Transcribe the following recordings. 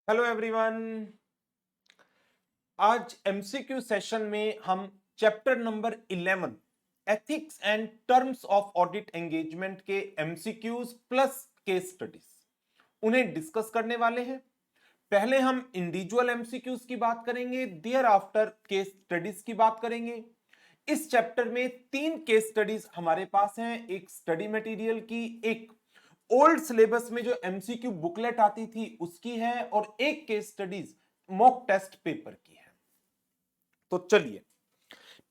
Hello everyone. आज MCQ session में हम chapter number 11 ethics and terms of audit engagement के एमसीक्यूज प्लस केस स्टडीज उन्हें discuss करने वाले हैं। पहले हम इंडिविजुअल एमसीक्यूज की बात करेंगे, देयर आफ्टर केस स्टडीज की बात करेंगे। इस चैप्टर में 3 केस स्टडीज हमारे पास हैं, एक स्टडी मटेरियल की, एक ओल्ड सिलेबस में जो एमसीक्यू बुकलेट आती थी उसकी है, और एक case studies mock test paper की है। तो चलिए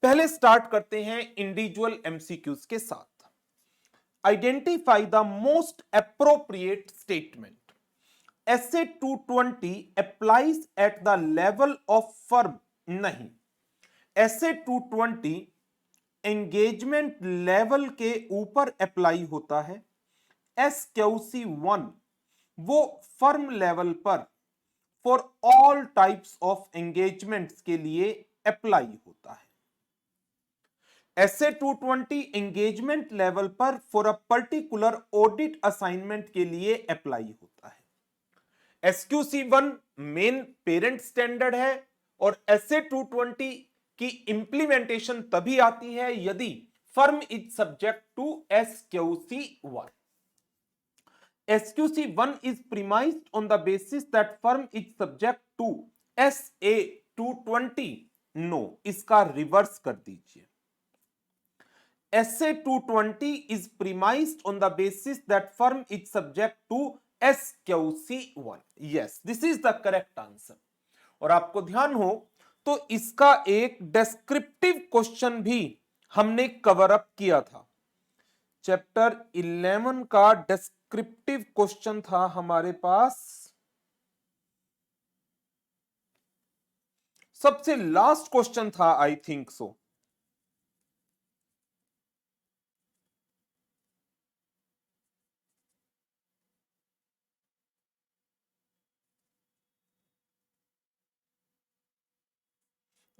पहले स्टार्ट करते हैं इंडिविजुअल एमसीक्यूज के साथ। Identify the most appropriate statement. SA 220 applies at the level of firm नहीं, एसए 220 एंगेजमेंट लेवल के ऊपर अप्लाई होता है। एसक्यूसी 1 वो फर्म लेवल पर for all types of engagements के लिए अप्लाई होता है। एसए 220 एंगेजमेंट लेवल पर for a particular audit assignment के लिए अप्लाई होता है। एसक्यूसी 1 मेन पेरेंट स्टैंडर्ड है, और एसए 220 की इंप्लीमेंटेशन तभी आती है यदि firm is subject to SQC 1। SQC1 is premised on the basis that firm is subject to SA 220। No, इसका रिवर्स कर दीजिए। SA 220 is premised on the basis that firm is subject to SQC1। yes, this is the correct answer। और आपको ध्यान हो तो इसका एक डेस्क्रिप्टिव क्वेश्चन भी हमने कवर अप किया था। चैप्टर 11 का डिस्क्रिप्टिव क्वेश्चन था हमारे पास, सबसे लास्ट क्वेश्चन था, I think so.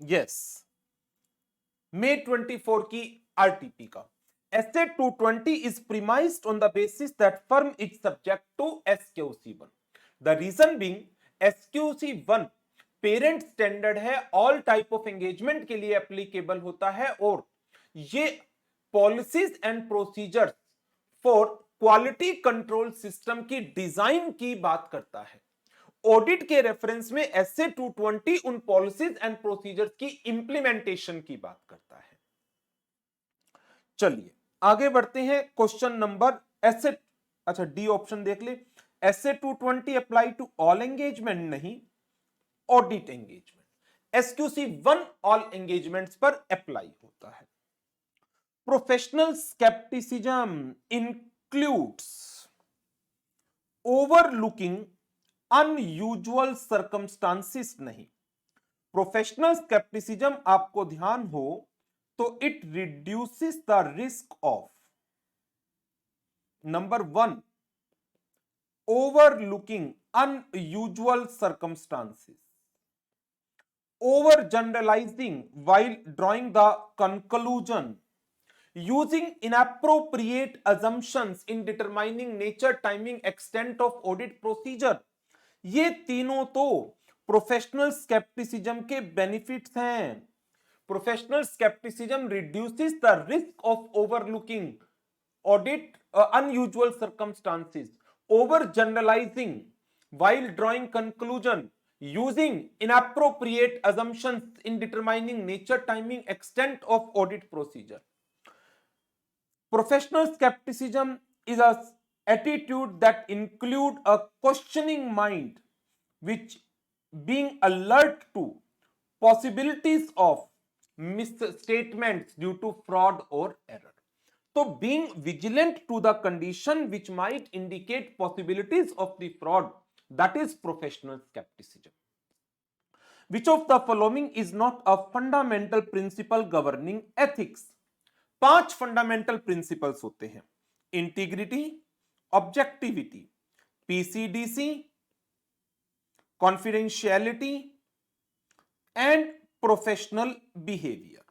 Yes, May 24 की आरटीपी का। SA 220 is premised on the basis that firm is subject to SQC1। The reason being SQC1 parent standard है, ऑल टाइप ऑफ एंगेजमेंट के लिए applicable होता है, और ये policies and procedures for quality control system की design की बात करता है। ऑडिट के रेफरेंस में एसए 220 उन पॉलिसीज एंड प्रोसीजर्स की इंप्लीमेंटेशन की बात करता है। चलिए आगे बढ़ते हैं। क्वेश्चन नंबर एसए, अच्छा डी ऑप्शन देख ले। SA 220 apply to all engagement नहीं, audit engagement. SQC 1 all engagements पर अप्लाई होता है। Professional scepticism includes overlooking unusual circumstances नहीं। प्रोफेशनल स्केप्टिसिज्म आपको ध्यान हो तो it reduces the risk of number 1 overlooking unusual circumstances, over generalizing while drawing the conclusion, using inappropriate assumptions in determining nature, timing, extent of audit procedure। ये तीनों तो professional scepticism के benefits हैं। Professional scepticism reduces the risk of overlooking audit unusual circumstances, over generalizing while drawing conclusion, using inappropriate assumptions in determining nature, timing, extent of audit procedure। Professional skepticism is a attitude that include a questioning mind which being alert to possibilities of misstatements due to fraud or error। तो being vigilant to the condition which might indicate possibilities of the fraud, that is professional skepticism। Which of the following is not a fundamental principle governing ethics? 5 fundamental principles होते हैं: integrity, objectivity, PCDC, confidentiality and professional behaviour.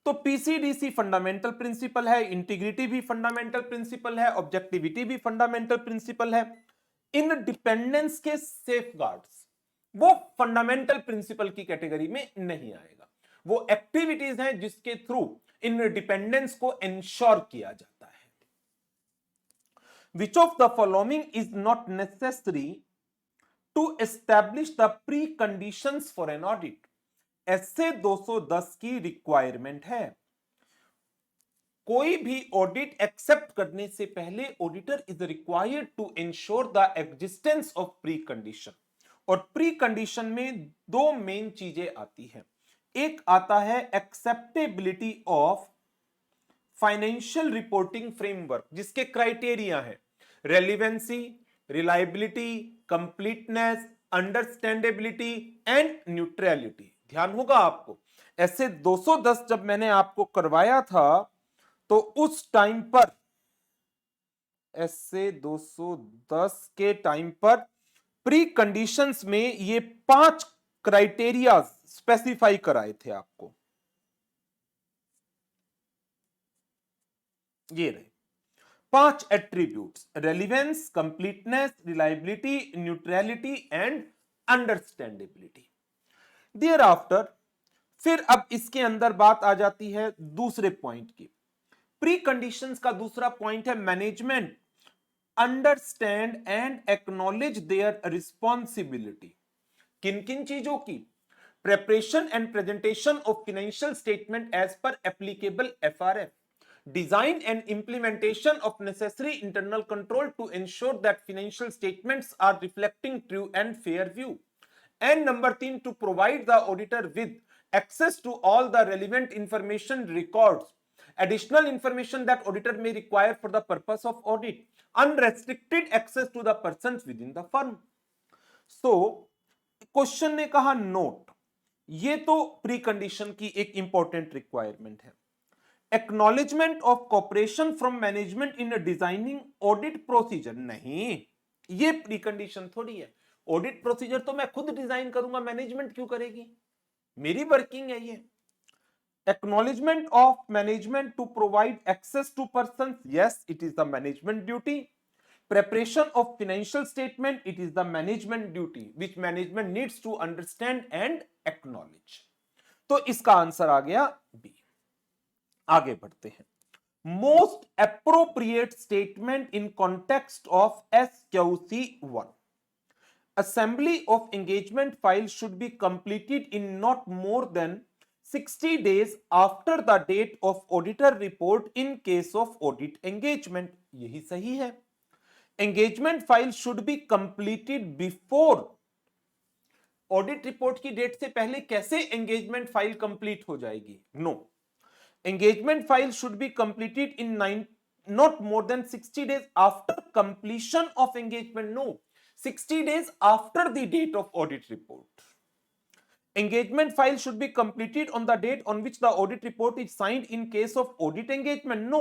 तो PCDC fundamental principle है, integrity भी fundamental principle है, objectivity भी fundamental principle है। Independence के safeguards, वो फंडामेंटल प्रिंसिपल की कैटेगरी में नहीं आएगा। वो एक्टिविटीज हैं जिसके थ्रू इंडिपेंडेंस को इंश्योर किया जाता है। Which of the following is not necessary to establish the pre conditions for an audit. SA 210 की रिक्वायरमेंट है। कोई भी ऑडिट एक्सेप्ट करने से पहले auditor is required to ensure the existence of pre condition. और प्री कंडीशन में दो मेन चीजें आती है। एक आता है acceptability of financial reporting framework, जिसके क्राइटेरिया है relevancy, reliability, completeness, understandability and neutrality. ध्यान होगा आपको, ऐसे 210 जब मैंने आपको करवाया था तो उस टाइम पर, ऐसे 210 के टाइम पर प्री कंडीशंस में ये 5 क्राइटेरिया स्पेसिफाई कराए थे आपको। ये रहे 5 attributes: relevance, completeness, reliability, neutrality and understandability. Thereafter फिर अब इसके अंदर बात आ जाती है दूसरे पॉइंट की। प्री कंडीशंस का दूसरा पॉइंट है management understand and acknowledge their responsibility. किन किन चीजों की? Preparation and presentation of financial statement as per applicable FRF, design and implementation of necessary internal control to ensure that financial statements are reflecting true and fair view. And number 3, to provide the auditor with access to all the relevant information records, additional information that auditor may require for the purpose of audit, unrestricted access to the persons within the firm. So question ने कहा note, ये तो pre condition की एक important requirement है। Acknowledgement of cooperation from management in designing audit procedure, नहीं, ये pre condition थोड़ी है। ऑडिट प्रोसीजर तो मैं खुद डिजाइन करूंगा, मैनेजमेंट क्यों करेगी? मेरी वर्किंग है ये। Acknowledgement of management to provide access to person, yes it is the management duty. preparation of financial statement, it is the management duty which management needs to understand and acknowledge. तो इसका answer आ गया B. आगे बढ़ते हैं। Most appropriate statement in context of SQC1, assembly of engagement file should be completed in not more than 60 days after the date of auditor report in case of audit engagement। यही सही है। Engagement file should be completed before, audit report की date से पहले कैसे engagement file complete हो जाएगी? No, engagement file should be completed in not more than 60 days after completion of engagement. No, 60 days after the date of audit report. Engagement file should be completed on the date on which the audit report is signed in case of audit engagement. No,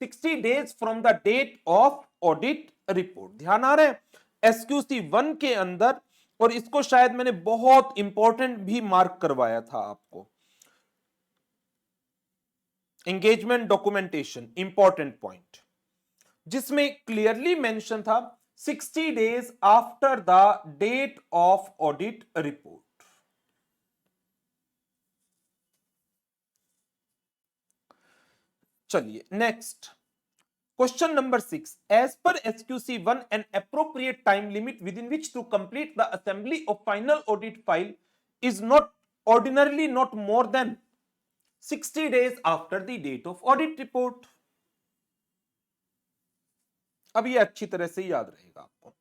60 days from the date of audit report। ध्यान आ रहा है SQC1 के अंदर, और इसको शायद मैंने बहुत इंपॉर्टेंट भी मार्क करवाया था आपको। एंगेजमेंट डॉक्यूमेंटेशन इंपॉर्टेंट पॉइंट, जिसमें क्लियरली मेंशन था 60 days after the date of audit report. चलिए next question number 6, as per SQC1 an appropriate time limit within which to complete the assembly of final audit file is not ordinarily not more than 60 days after the date of audit report। अब ये अच्छी तरह से याद रहेगा आपको।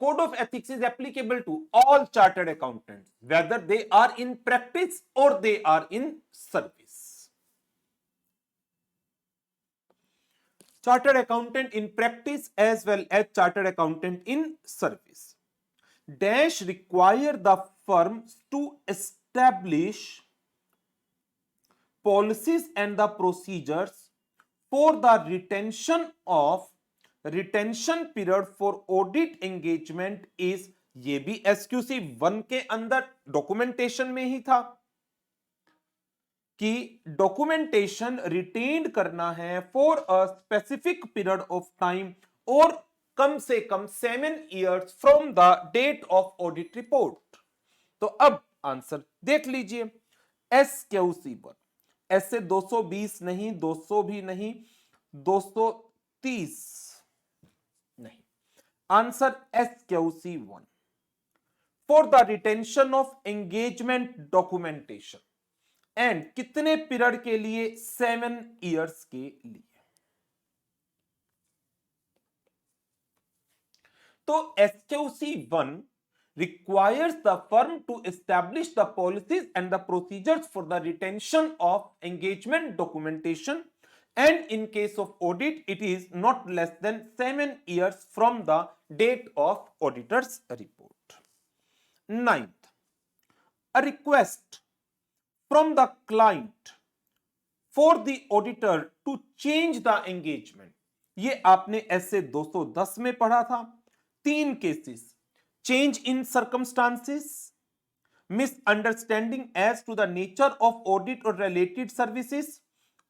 Code of ethics is applicable to all chartered accountants whether they are in practice or they are in service। chartered accountant in practice as well as chartered accountant in service dash require the firms to establish policies and the procedures for the retention period for audit engagement is, ये भी SQC1 के अंदर documentation में ही था कि documentation retained करना है for a specific period of time और कम से कम 7 years from the date of audit report. तो अब आंसर देख लीजिए, SQC1 ऐसे 220 नहीं, 200 भी नहीं, 230 नहीं, answer SQC1 for the retention of engagement documentation and कितने पीरियड के लिए, 7 years के लिए। तो SQC1 requires the firm to establish the policies and the procedures for the retention of engagement documentation, and in case of audit it is not less than 7 years from the date of auditor's report. Ninth, a request from the client for the auditor to change the engagement, ये आपने ऐसे 210 में पढ़ा था। 3 cases, change in circumstances, misunderstanding as to the nature of audit or related services,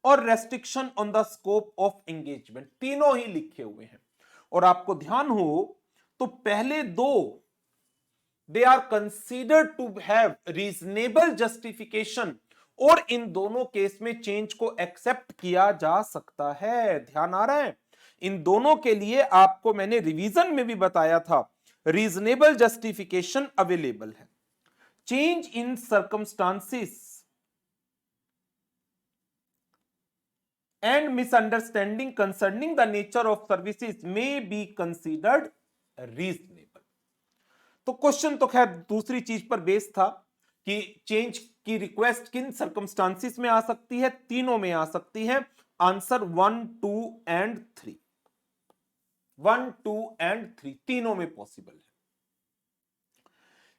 और restriction on the scope of engagement, तीनों ही लिखे हुए हैं। और आपको ध्यान हो तो पहले दो they are considered to have reasonable justification, और इन दोनों केस में चेंज को एक्सेप्ट किया जा सकता है। ध्यान आ रहा है, इन दोनों के लिए आपको मैंने रिवीजन में भी बताया था, रीजनेबल जस्टिफिकेशन अवेलेबल है। Change in circumstances and misunderstanding concerning the nature of services may be considered reasonable. तो क्वेश्चन तो खैर दूसरी चीज पर बेस था कि चेंज की रिक्वेस्ट किन सर्कमस्टांसिस में आ सकती है, तीनों में आ सकती है। आंसर 1, 2 एंड 3, 1, 2 एंड 3 तीनों में पॉसिबल है।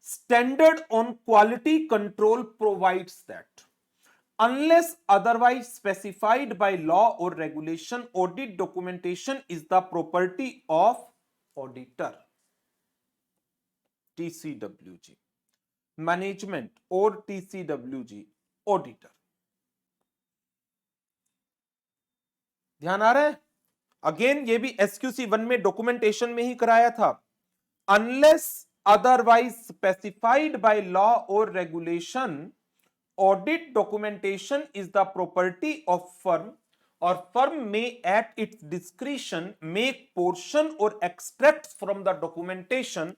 Standard on quality control provides that unless otherwise specified by law or regulation, audit documentation is the property of auditor, TCWG, management और TCWG, auditor। ध्यान आ रहा है, अगेन ये भी SQC1 में डॉक्यूमेंटेशन में ही कराया था। unless otherwise specified by law or regulation, audit documentation is the property of firm, और firm may at its discretion make portion or extracts from the documentation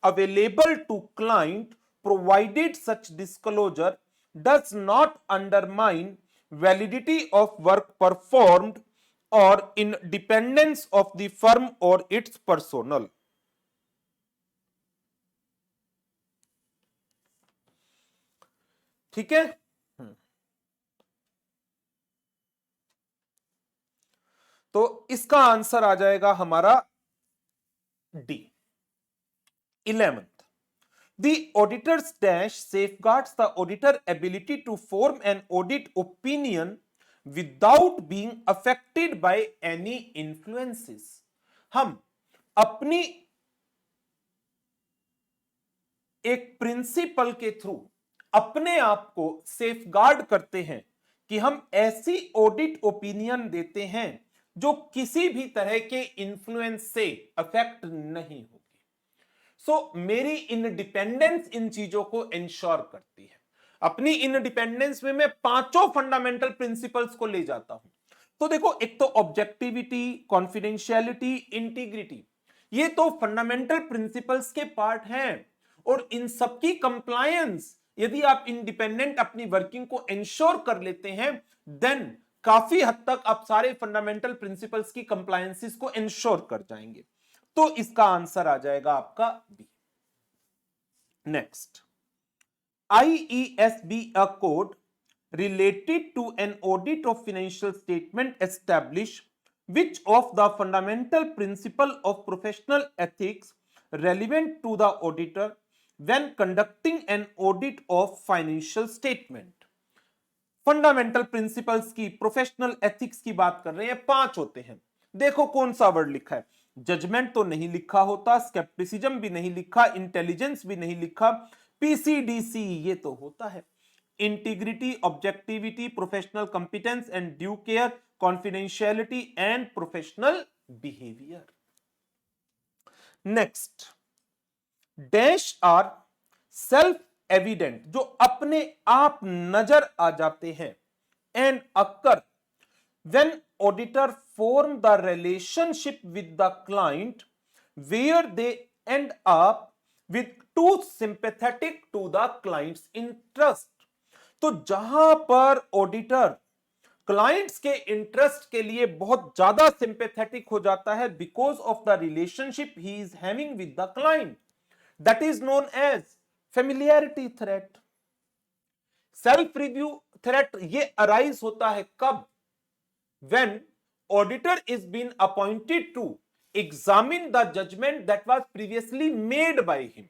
available to client provided such disclosure does not undermine validity of work performed or independence of the firm or its personnel। ठीक है, तो इसका answer आ जाएगा हमारा D. 11th, the auditor's dash safeguards the auditor ability to form an audit opinion without being affected by any influences। हम अपनी एक प्रिंसिपल के थ्रू अपने आप को सेफगार्ड करते हैं कि हम ऐसी ऑडिट ओपिनियन देते हैं जो किसी भी तरह के इंफ्लुएंस से अफेक्ट नहीं होगी। सो मेरी इंडिपेंडेंस इन चीजों को इंश्योर करती है। अपनी इंडिपेंडेंस में मैं 5 फंडामेंटल प्रिंसिपल्स को ले जाता हूं। तो देखो, एक तो ऑब्जेक्टिविटी, कॉन्फिडेंशियलिटी, इंटीग्रिटी, ये तो फंडामेंटल प्रिंसिपल्स के पार्ट हैं, और इन सबकी कंप्लायंस यदि आप इंडिपेंडेंट अपनी वर्किंग को इंश्योर कर लेते हैं, देन काफी हद तक आप सारे फंडामेंटल प्रिंसिपल्स की कंप्लायंसेस को इंश्योर कर जाएंगे। तो इसका आंसर आ जाएगा आपका B. Next, IESB a code related to an audit of financial statement establish which of the fundamental principle of professional ethics relevant to the auditor when conducting an audit of financial statement। Fundamental principles की, professional ethics की बात कर रहे हैं, 5 होते हैं। देखो कौन सा वर्ड लिखा है, जजमेंट तो नहीं लिखा होता, स्केप्टिसिज्म भी नहीं लिखा, इंटेलिजेंस भी नहीं लिखा, PCDC ये तो होता है। Integrity, objectivity, professional competence and due care, confidentiality and professional behaviour. Next, dash are self evident, जो अपने आप नजर आ जाते हैं, and occur when auditor form the relationship with the client where they end up with too sympathetic to the client's interest. तो जहां पर ऑडिटर क्लाइंट्स के इंटरेस्ट के लिए बहुत ज्यादा सिंपेथेटिक हो जाता है because of the relationship he is having with the client, that is known as familiarity threat. Self review threat ये अराइज होता है कब? when auditor is been appointed to examine the judgment that was previously made by him.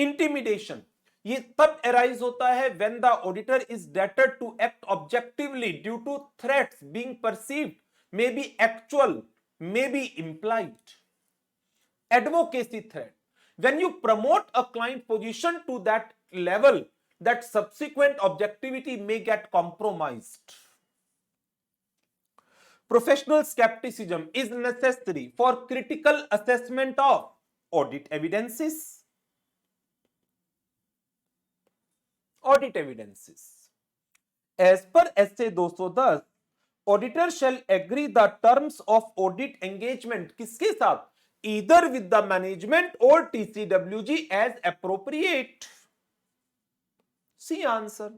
Intimidation ये तब arise होता है when the auditor is dated to act objectively due to threats being perceived, may be actual, may be implied. Advocacy threat, when you promote a client position to that level that subsequent objectivity may get compromised. Professional skepticism is necessary for critical assessment of audit evidences. Audit evidences. As per SA 210, auditor shall agree the terms of audit engagement किसके साथ? Either with the management or TCWG as appropriate. See answer.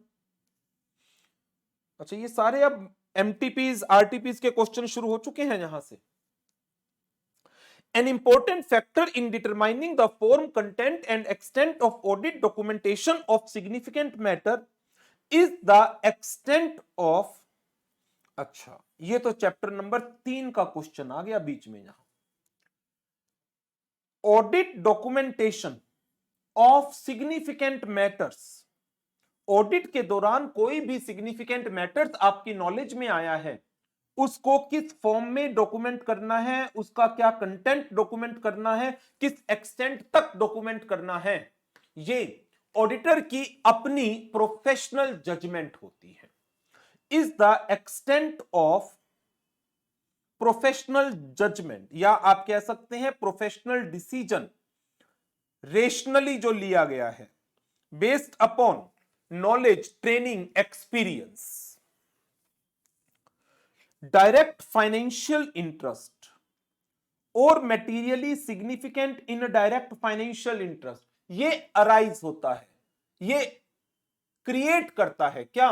अच्छा, ये सारे अब एमटीपीज RTPs के question शुरू हो चुके हैं यहां से। An important factor in determining the form, content and extent of audit documentation of significant matter is the extent of, अच्छा ये तो चैप्टर नंबर 3 का क्वेश्चन आ गया बीच में। यहां audit documentation of significant matters, audit के दौरान कोई भी सिग्निफिकेंट मैटर्स आपकी नॉलेज में आया है, उसको किस फॉर्म में डॉक्यूमेंट करना है, उसका क्या कंटेंट डॉक्यूमेंट करना है, किस एक्सटेंट तक डॉक्यूमेंट करना है, ये ऑडिटर की अपनी प्रोफेशनल जजमेंट होती है। Is the extent of professional judgement, या आप कह सकते हैं प्रोफेशनल डिसीजन, रेशनली जो लिया गया है, based upon knowledge, training, experience. Direct financial interest or materially significant indirect financial interest, ये arise होता है, ये create करता है क्या?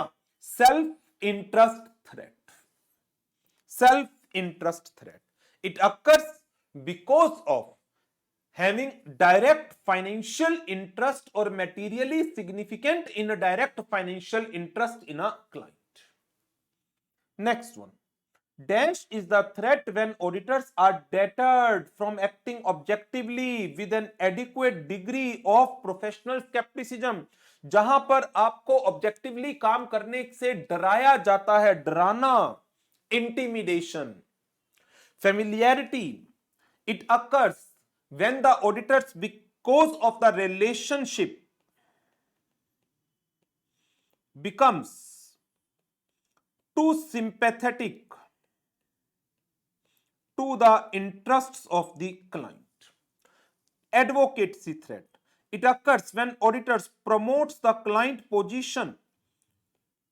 Self interest threat. Self interest threat. It occurs because of having direct financial interest or materially significant indirect financial interest in a client. Next one, dash is the threat when auditors are deterred from acting objectively with an adequate degree of professional skepticism, जहां पर आपको objectively काम करने से डराया जाता है, डराना, intimidation. Familiarity, it occurs when the auditors, because of the relationship, becomes too sympathetic to the interests of the client. Advocacy threat, it occurs when auditors promotes the client position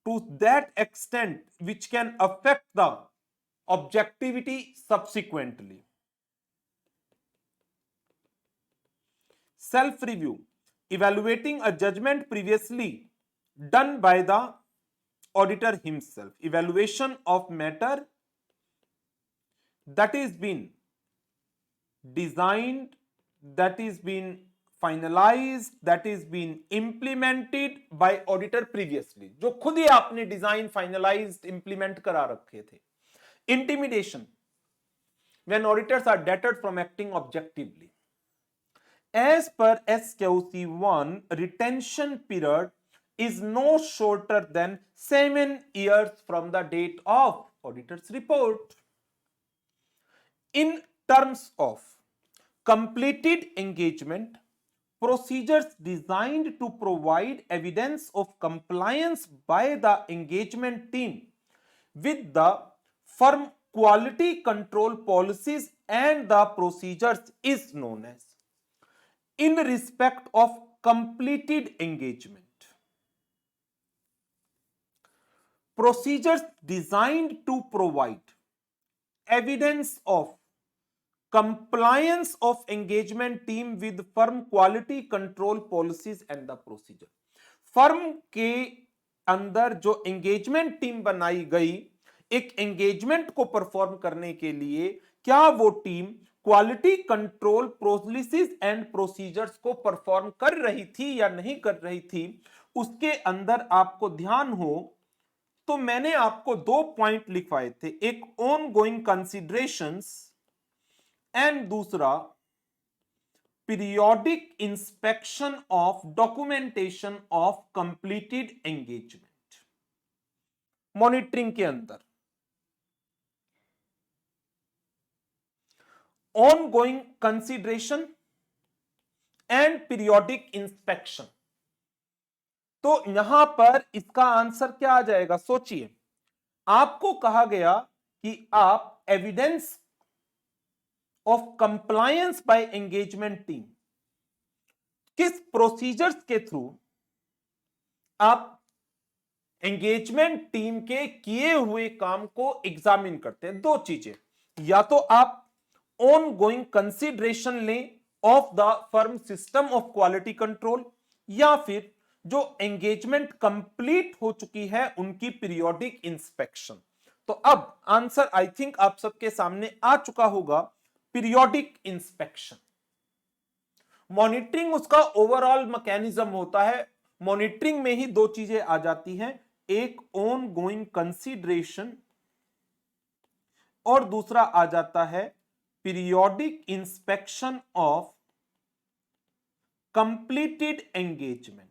to that extent which can affect the objectivity subsequently. Self-review, evaluating a judgment previously done by the auditor himself. Evaluation of matter that is been designed, that is been finalized, that is been implemented by auditor previously, जो खुद ही आपने design finalised implement करा रखे थे. Intimidation, when auditors are deterred from acting objectively. As per SQC1, retention period is no shorter than 7 years from the date of auditor's report. In terms of completed engagement, procedures designed to provide evidence of compliance by the engagement team with the firm quality control policies and the procedures is known as. In respect of completed engagement, procedures designed to provide evidence of compliance of engagement team with firm quality control policies and the procedure. Firm के अंदर जो engagement team बनाई गई एक engagement को perform करने के लिए, क्या वो team quality control policies and procedures को परफॉर्म कर रही थी या नहीं कर रही थी, उसके अंदर आपको ध्यान हो तो मैंने आपको 2 पॉइंट लिखवाए थे, एक ऑन गोइंग कंसिडरेशंस एंड दूसरा periodic inspection of documentation of completed engagement. Monitoring के अंदर on going consideration and periodic inspection, तो यहां पर इसका आंसर क्या आ जाएगा? सोचिए, आपको कहा गया कि आप evidence of compliance by engagement team, किस प्रोसीजर्स के थ्रू आप एंगेजमेंट टीम के किए हुए काम को एग्जामिन करते हैं। 2 चीजें, या तो आप ऑन गोइंग कंसिडरेशन लें of the firm system of quality control, या फिर जो एंगेजमेंट कंप्लीट हो चुकी है उनकी पीरियोडिक इंस्पेक्शन। तो अब आंसर आई थिंक आप सबके सामने आ चुका होगा, पीरियोडिक इंस्पेक्शन। मॉनिटरिंग उसका ओवरऑल मैकेनिज्म होता है। मॉनिटरिंग में ही 2 चीजें आ जाती हैं, एक ऑन गोइंग कंसिडरेशन और दूसरा आ जाता है periodic inspection of completed engagement.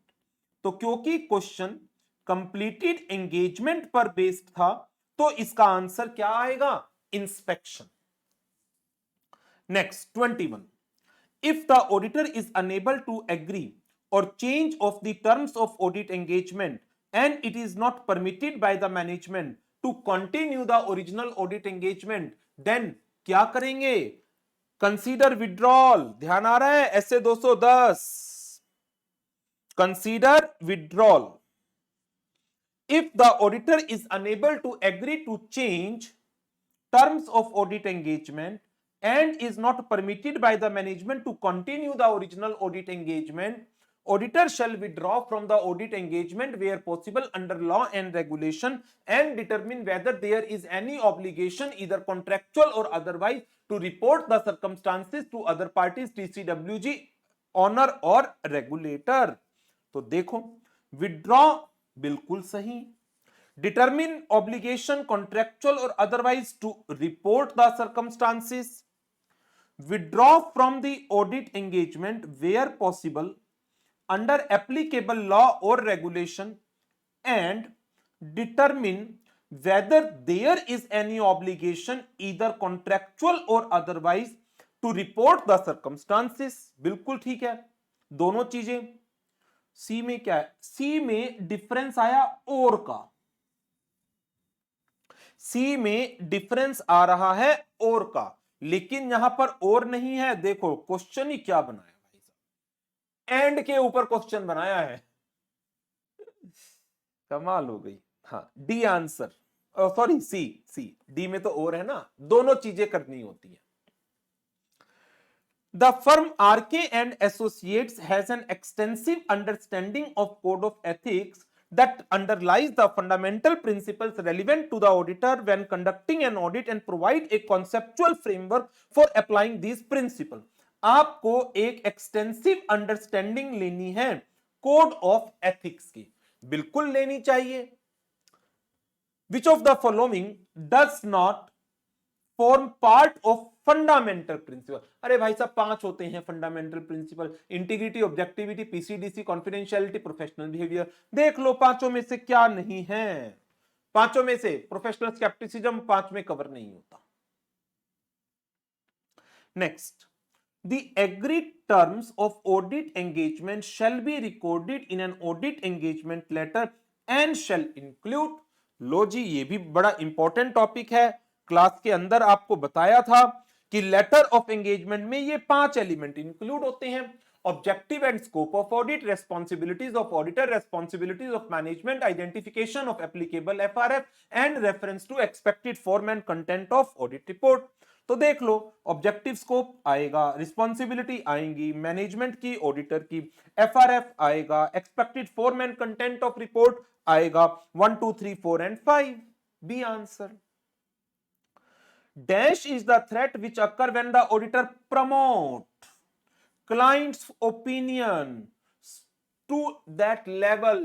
तो क्योंकि क्वेश्चन कंप्लीटेड एंगेजमेंट पर बेस्ड था तो इसका आंसर क्या आएगा? Inspection. Next 21, if the auditor is unable to agree or change of the terms of audit engagement and it is not permitted by the management to continue the original audit engagement, then क्या करेंगे? Consider withdrawal. ध्यान आ रहा है? ऐसे 210 consider withdrawal. if the auditor is unable to agree to change terms of audit engagement and is not permitted by the management to continue the original audit engagement, auditor shall withdraw from the audit engagement where possible under law and regulation and determine whether there is any obligation either contractual or otherwise to report the circumstances to other parties, TCWG, owner or regulator। तो देखो, withdraw बिल्कुल सही, determine obligation contractual or otherwise to report the circumstances, withdraw from the audit engagement where possible under applicable law or regulation and determine whether there is any obligation either contractual or otherwise to report the circumstances। बिल्कुल ठीक है, दोनों चीजें। सी में क्या है? सी में difference आया और का, सी में डिफरेंस आ रहा है और का, लेकिन यहां पर और नहीं है। देखो क्वेश्चन ही क्या बनाया भाई साहब, एंड के ऊपर क्वेश्चन बनाया है, कमाल हो गई। हाँ, डी आंसर, सॉरी सी, सी, डी में तो और है ना, दोनों चीजें करनी होती है। The firm RK and Associates has an extensive understanding of code of ethics that underlies the fundamental principles relevant to the auditor when conducting an audit and provide a conceptual framework for applying these principles। आपको एक extensive understanding लेनी है code of ethics की, बिल्कुल लेनी चाहिए। Which of the following does not form part of fundamental principle? अरे भाई साहब 5 होते हैं fundamental principle, integrity, objectivity, PCDC, confidentiality, professional behaviour. देख लो 5 में से क्या नहीं है। 5 में से प्रोफेशनल स्केप्टिसिज्म 5 में कवर नहीं होता। Next, the agreed terms of audit engagement shall be recorded in an audit engagement letter and shall include. लो जी, ये भी बड़ा इंपॉर्टेंट टॉपिक है, क्लास के अंदर आपको बताया था कि लेटर ऑफ एंगेजमेंट में ये 5 एलिमेंट इंक्लूड होते हैं: objective and scope of audit, responsibilities of auditor, responsibilities of management, identification of applicable FRF and reference to expected form and content of audit report. तो देख लो, ऑब्जेक्टिव स्कोप आएगा, responsibility आएंगी management की, auditor की, FRF आएगा, expected form and content of report आएगा, 1 2 3 4 and 5. B answer. Dash is the threat which occur when the auditor promote client's opinion to that level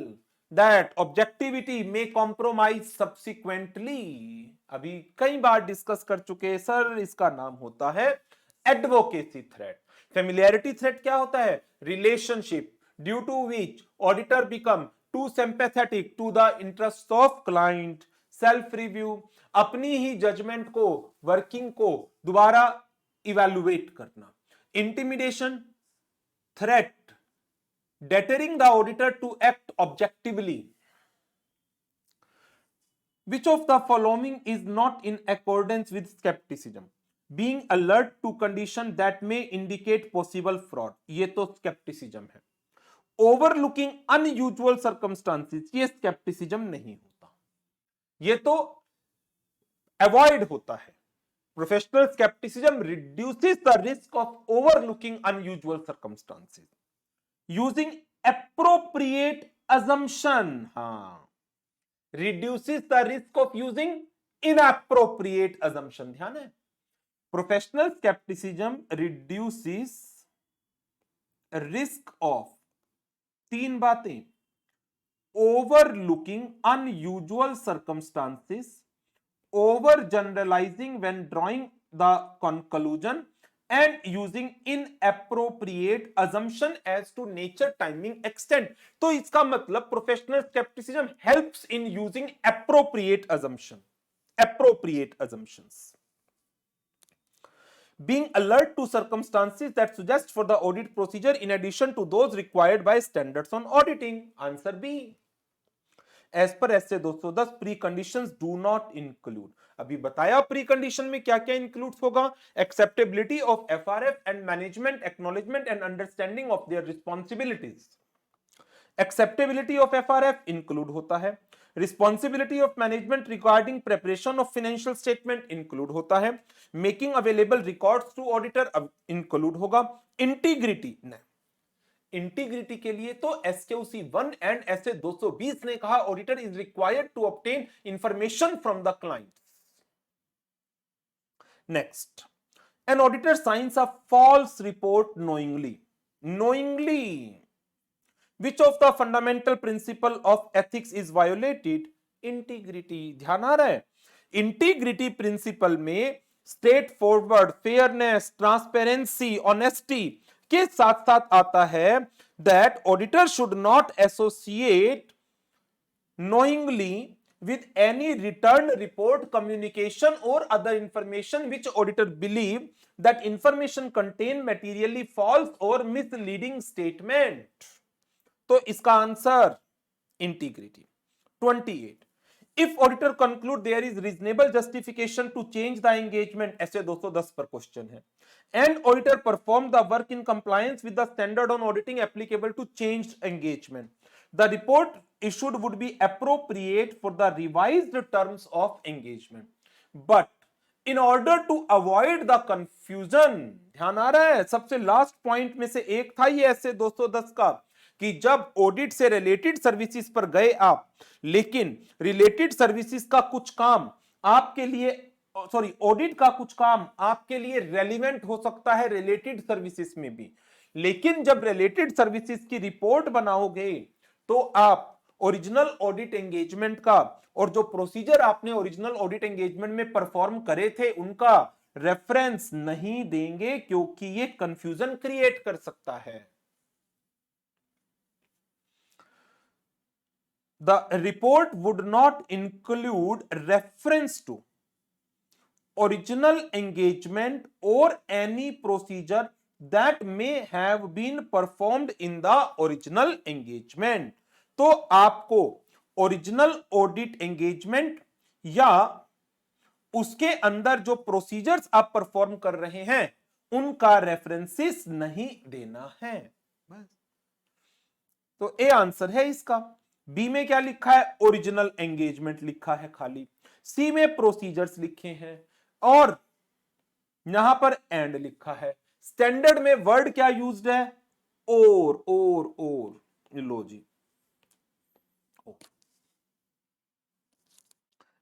that objectivity may compromise subsequently. अभी कई बार discuss कर चुके हैं sir, इसका नाम होता है एडवोकेसी थ्रेट. फेमिलियरिटी थ्रेट क्या होता है? Relationship due to which auditor become to sympathetic to the interest of client. Self review, अपनी ही जजमेंट को, वर्किंग को दोबारा इवैल्यूएट करना. Intimidation threat deterring the auditor to act objectively. Which of the following is not in accordance with skepticism? Being alert to condition that may indicate possible fraud. ये तो skepticism है. Overlooking unusual circumstances, ये skepticism नहीं होता, ये तो avoid होता है. Professional skepticism reduces the risk of overlooking unusual circumstances. Using appropriate assumption, reduces the risk of using inappropriate assumption. ध्यान है, professional skepticism reduces risk of 3 बातें: overlooking unusual circumstances, over generalizing when drawing the conclusion, and using inappropriate assumption as to nature, timing, extent. तो इसका मतलब professional skepticism helps in using appropriate assumptions. Being alert to circumstances that suggest for the audit procedure in addition to those required by standards on auditing. Answer B. As per essay 210, preconditions do not include. अभी बताया precondition में क्या क्या include होगा: acceptability of FRF and management, acknowledgement and understanding of their responsibilities. Acceptability of FRF include होता है, responsibility of management regarding preparation of financial statement include होता है, making available records to auditor include होगा. Integrity के लिए तो SQC 1 and SA 220 ने कहा auditor is required to obtain information from the client. Next, an auditor signs a false report knowingly. Which of the fundamental principle of ethics is violated? Integrity. ध्यान आ रहा है, integrity principal में straight forward, fairness, transparency, honesty के साथ साथ आता है that auditor should not associate knowingly with any returned report, communication or other information which auditor believe that information contain materially false or misleading statement. तो इसका answer integrity. 28. If auditor conclude there is reasonable justification to change the engagement, ऐसे 210 पर question है, and auditor perform the work in compliance with the standard on auditing applicable to changed engagement, the report issued would be appropriate for the revised terms of engagement. But in order to avoid the confusion, ध्यान आ रहा है, सबसे last point में से एक था ये ऐसे 210 का कि जब ऑडिट से रिलेटेड सर्विसेज पर गए आप, लेकिन रिलेटेड सर्विसेज का कुछ काम आपके लिए, सॉरी, ऑडिट का कुछ काम आपके लिए रेलिवेंट हो सकता है रिलेटेड सर्विसेज में भी, लेकिन जब रिलेटेड सर्विसेज की रिपोर्ट बनाओगे तो आप ओरिजिनल ऑडिट एंगेजमेंट का और जो प्रोसीजर आपने ओरिजिनल ऑडिट एंगेजमेंट में परफॉर्म करे थे उनका रेफरेंस नहीं देंगे, क्योंकि ये कंफ्यूजन क्रिएट कर सकता है. The report would not include reference to original engagement or any procedure that may have been performed in the original engagement. तो आपको ओरिजिनल ऑडिट एंगेजमेंट या उसके अंदर जो प्रोसीजर्स आप परफॉर्म कर रहे हैं उनका रेफरेंसेस नहीं देना है। बस, तो ए आंसर है इसका। बी में क्या लिखा है, ओरिजिनल एंगेजमेंट लिखा है खाली। सी में प्रोसीजर्स लिखे हैं और यहां पर एंड लिखा है। स्टैंडर्ड में वर्ड क्या यूज्ड है, और लो जी।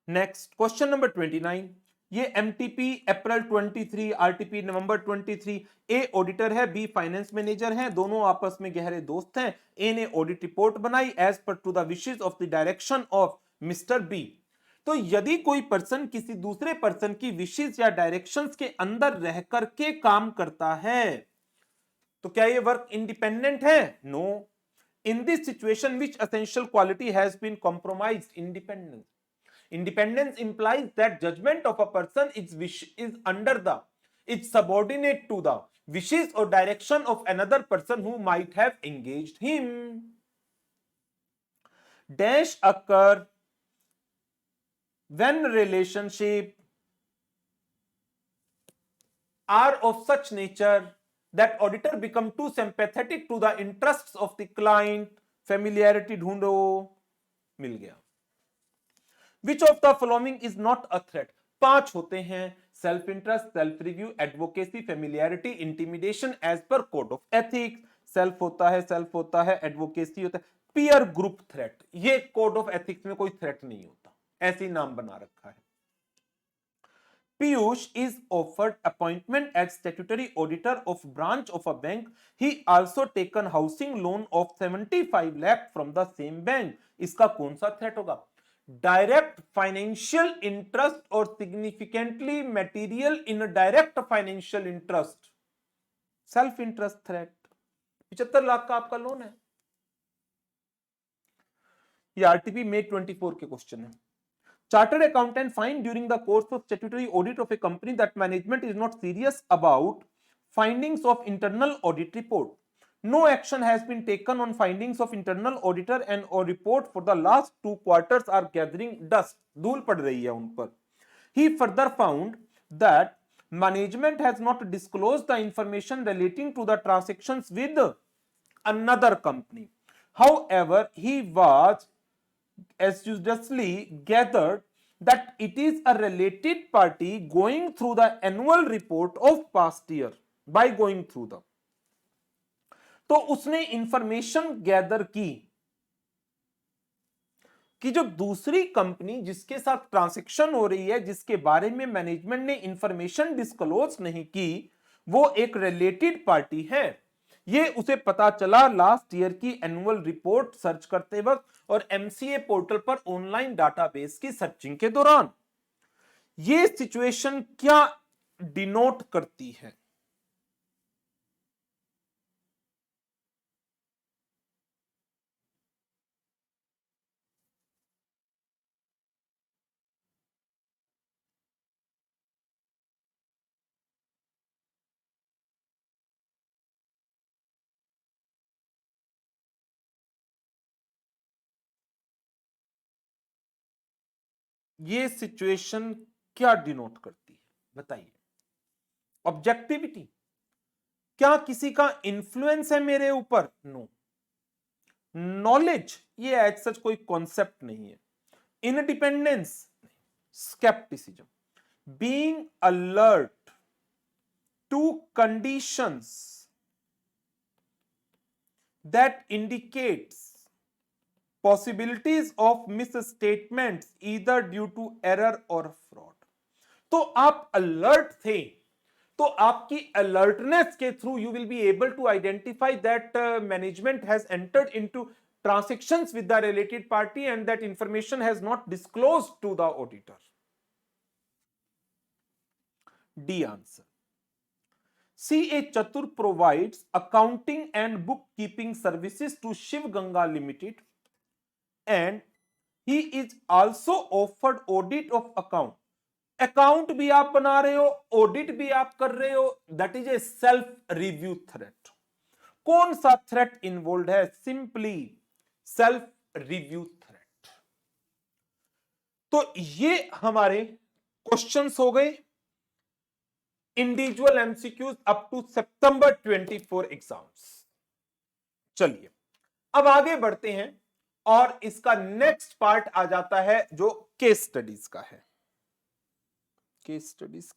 नेक्स्ट क्वेश्चन नंबर 29, ये MTP April 23, RTP November 23। A auditor है, बी फाइनेंस मैनेजर है, दोनों आपस में गहरे दोस्त हैं। ए ने ऑडिट रिपोर्ट बनाई as per to the wishes of the direction of mister B. तो यदि कोई पर्सन किसी दूसरे पर्सन की विशेस या डायरेक्शंस के अंदर रह करके काम करता है तो क्या ये वर्क इंडिपेंडेंट है, no. In this situation which essential quality has been compromised, independence. Independence implies that judgment of a person is subordinate to the wishes or direction of another person who might have engaged him. Dash occur when relationship are of such nature that auditor become too sympathetic to the interests of the client. Familiarity ढूंढो, मिल गया। Which of the following is not a threat? 5 होते हैं, self interest, self review, advocacy, familiarity, intimidation as per code of ethics. Self होता है, advocacy होता है, peer group threat. ये code of ethics में कोई थ्रेट नहीं होता, ऐसे नाम बना रखा है। Piyush is offered appointment as statutory auditor of branch of a bank. He also taken housing loan of 75 lakh from the same bank. इसका कौन सा थ्रेट होगा, डायरेक्ट फाइनेंशियल इंटरेस्ट और significantly material in direct financial interest, self interest threat. 75 lakh का आपका loan है। ये RTP May 24 के क्वेश्चन है। Chartered accountant find during the course of statutory audit of a company that management is not serious about findings of internal audit report. No action has been taken on findings of internal auditor and or report for the last 2 quarters are gathering dust. धूल पड़ रही है उन पर. He further found that management has not disclosed the information relating to the transactions with another company. However, he was assiduously gathered that it is a related party going through the annual report of past year by going through the, तो उसने information gather की कि जो दूसरी company जिसके साथ transaction हो रही है, जिसके बारे में मैनेजमेंट ने इंफॉर्मेशन डिस्क्लोज नहीं की, वो एक रिलेटेड पार्टी है। ये उसे पता चला लास्ट ईयर की एनुअल रिपोर्ट सर्च करते वक्त और एमसीए पोर्टल पर ऑनलाइन डाटाबेस की सर्चिंग के दौरान। ये सिचुएशन क्या डिनोट करती है, ये सिचुएशन क्या डिनोट करती है, बताइए। ऑब्जेक्टिविटी, क्या किसी का इन्फ्लुएंस है मेरे ऊपर, नो। नॉलेज, ये एज सच कोई कॉन्सेप्ट नहीं है। Independence, scepticism, being alert to conditions that indicates possibilities of misstatements either due to error or fraud. तो आप अलर्ट थे, तो आपकी अलर्टनेस के through you will be able to identify that management has entered into transactions with the related party and that information has not disclosed to the auditor. D answer. C.A. Chatur provides accounting and bookkeeping services to Shiv Ganga Limited and he is also offered audit of account. Account भी आप बना रहे हो, audit भी आप कर रहे हो, that is a self review threat. कौन सा थ्रेट इन्वॉल्व है, सिंपली सेल्फ रिव्यू थ्रेट। तो ये हमारे क्वेश्चंस हो गए इंडिविजुअल एमसीक्यूज अप टू सितंबर 24 एग्जाम्स। चलिए अब आगे बढ़ते हैं और इसका नेक्स्ट पार्ट आ जाता है जो केस स्टडीज का है। केस स्टडीज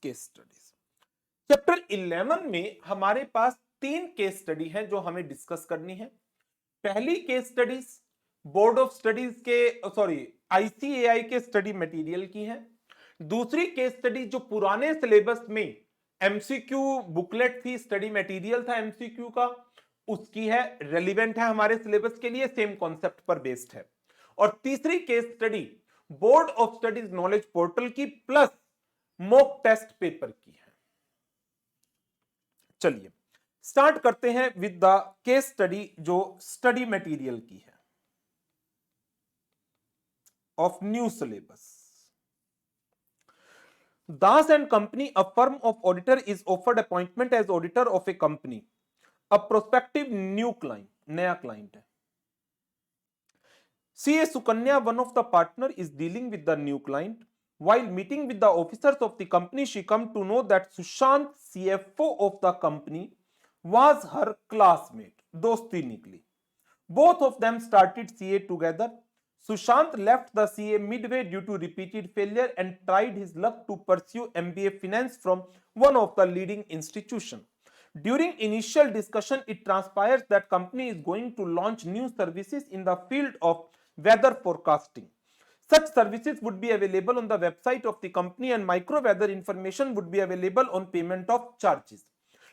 चैप्टर 11 में हमारे पास 3 केस स्टडी हैं जो हमें डिस्कस करनी है। पहली case studies board of studies के आईसीएआई के स्टडी मटेरियल की है। दूसरी केस स्टडी जो पुराने सिलेबस में एमसीक्यू बुकलेट थी, स्टडी मटेरियल था एमसीक्यू का, उसकी है, रेलिवेंट है हमारे सिलेबस के लिए, सेम कॉन्सेप्ट पर बेस्ड है। और तीसरी case study board of studies knowledge portal की प्लस मॉक टेस्ट पेपर की है। चलिए स्टार्ट करते हैं विद द केस स्टडी जो स्टडी मटेरियल की है of new syllabus. Das and Company, a firm of auditor, is offered appointment as auditor of a company. A prospective new client, नया client है। CA Sukanya, one of the partner, is dealing with the new client. While meeting with the officers of the company, she come to know that Sushant, CFO of the company, was her classmate. दोस्ती निकली। Both of them started CA together. Sushant left the CA midway due to repeated failure and tried his luck to pursue MBA finance from one of the leading institutions. During initial discussion, it transpires that company is going to launch new services in the field of weather forecasting. Such services would be available on the website of the company and micro weather information would be available on payment of charges.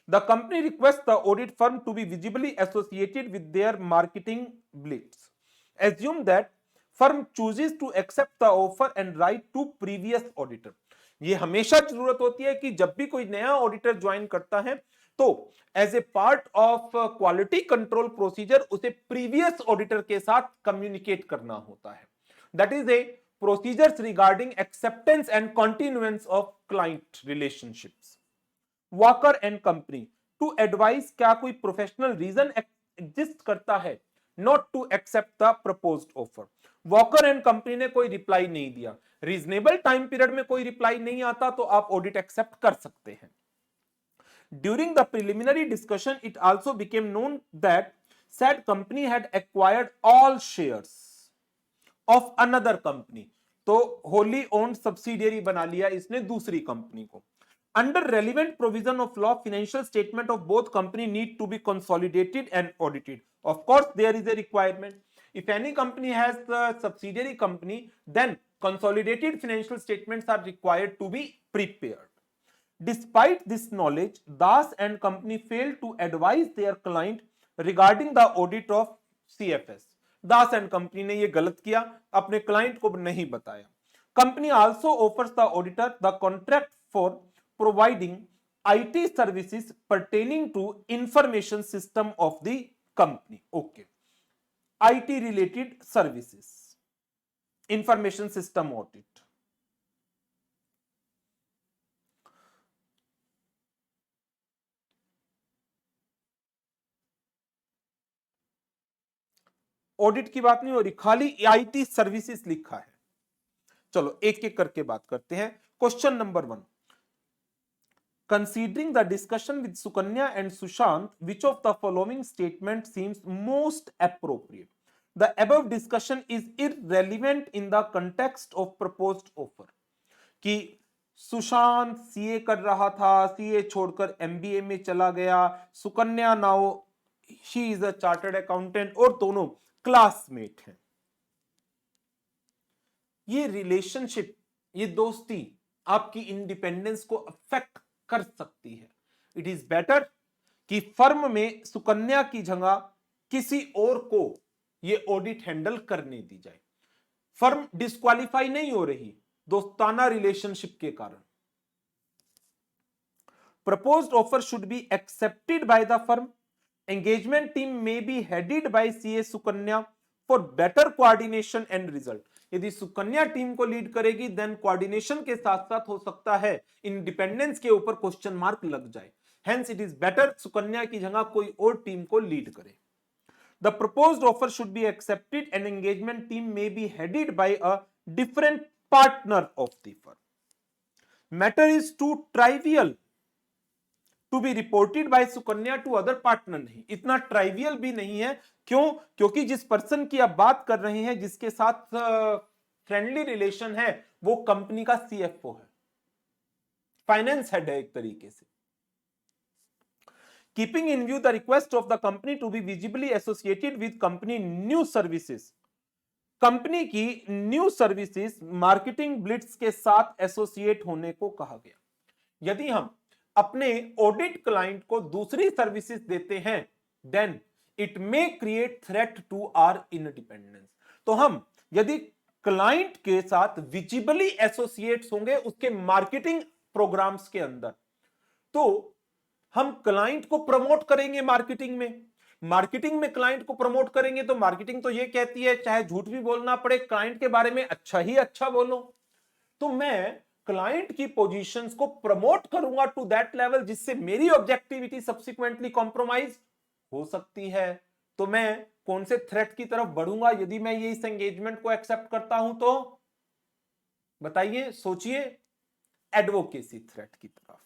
The company requests the audit firm to be visibly associated with their marketing blitz. Assume that firm chooses to accept the offer and write to previous auditor. ये हमेशा जरूरत होती है कि जब भी कोई नया ऑडिटर ज्वाइन करता है तो as a part of quality control procedure उसे प्रीवियस ऑडिटर के साथ कम्युनिकेट करना होता है। That is a procedures regarding acceptance and continuance of client relationships. Walker and company to advise, क्या कोई प्रोफेशनल रीजन एग्जिस्ट करता है not to accept the proposed offer. Walker and company ने कोई रिप्लाई नहीं दिया, रीजनेबल टाइम पीरियड में कोई रिप्लाई नहीं आता तो आप ऑडिट एक्सेप्ट कर सकते हैं। During the preliminary discussion it also became known that said company had acquired all shares of another company, तो wholly owned subsidiary बना लिया इसने दूसरी कंपनी को। Under relevant provision of law, financial statement of both company need to be consolidated and audited. Of course, there is a requirement. If any company has the subsidiary company, then consolidated financial statements are required to be prepared. Despite this knowledge, Das and company failed to advise their client regarding the audit of CFS. Das and company ने ये गलत किया, अपने client को नहीं बताया। Company also offers the auditor the contract for providing IT services pertaining to information system of the company. Okay, IT related services, information system audit. Audit की बात नहीं हो रही, खाली आईटी सर्विसेज लिखा है। चलो एक एक करके बात करते हैं। Question number 1, considering the discussion with Sukanya and Sushant, which of the following statement seems most appropriate? The above discussion is irrelevant in the context of proposed offer. कि सुशांत सीए कर रहा था, सीए छोड़कर एमबीए में चला गया, Sukanya now she is a chartered accountant और दोनों क्लासमेट हैं। ये रिलेशनशिप, ये दोस्ती आपकी इंडिपेंडेंस को अफेक्ट कर सकती है। इट इज बेटर कि फर्म में सुकन्या की जगह किसी और को ये ऑडिट हैंडल करने दी जाए। फर्म डिस्क्वालीफाई नहीं हो रही दोस्ताना रिलेशनशिप के कारण। Proposed offer should be accepted by the firm. Engagement team may be headed by CA Sukanya for better coordination and result. यदि सुकन्या टीम को लीड करेगी देन कोऑर्डिनेशन के साथ साथ हो सकता है इंडिपेंडेंस के ऊपर क्वेश्चन मार्क लग जाए। Hence it is better Sukanya की जगह कोई और टीम को लीड करे। The proposed offer should be accepted and engagement team may be headed by a different partner of the firm. Matter is too trivial to be reported by Sukanya to other partner. नहीं, इतना trivial भी नहीं है। क्यों? क्योंकि जिस person की आप बात कर रहे हैं, जिसके साथ फ्रेंडली रिलेशन है, वो कंपनी का सीएफओ है, फाइनेंस हेड है एक तरीके से। Keeping in view the request of the company to be visibly associated with company new services. Company की न्यू सर्विसेज मार्केटिंग ब्लिट्स के साथ एसोसिएट होने को कहा गया। यदि हम अपने ऑडिट क्लाइंट को दूसरी सर्विसेज देते हैं, then it may create threat to our independence. तो हम यदि क्लाइंट के साथ विजिबली एसोसिएट्स होंगे उसके मार्केटिंग प्रोग्राम्स के अंदर, तो हम क्लाइंट को प्रमोट करेंगे मार्केटिंग में क्लाइंट को प्रमोट करेंगे, तो मार्केटिंग तो ये कहती है चाहे झूठ भी बोलना पड़े, क्लाइंट के बारे में अच्छा ही अच्छा बोलो। तो मैं क्लाइंट की पोजीशंस को प्रमोट करूंगा टू दैट लेवल जिससे मेरी ऑब्जेक्टिविटी सब्सिक्वेंटली कॉम्प्रोमाइज हो सकती है। तो मैं कौन से थ्रेट की तरफ बढ़ूंगा यदि मैं ये इस एंगेजमेंट को एक्सेप्ट करता हूं? तो बताइए, सोचिए, एडवोकेसी थ्रेट की तरफ।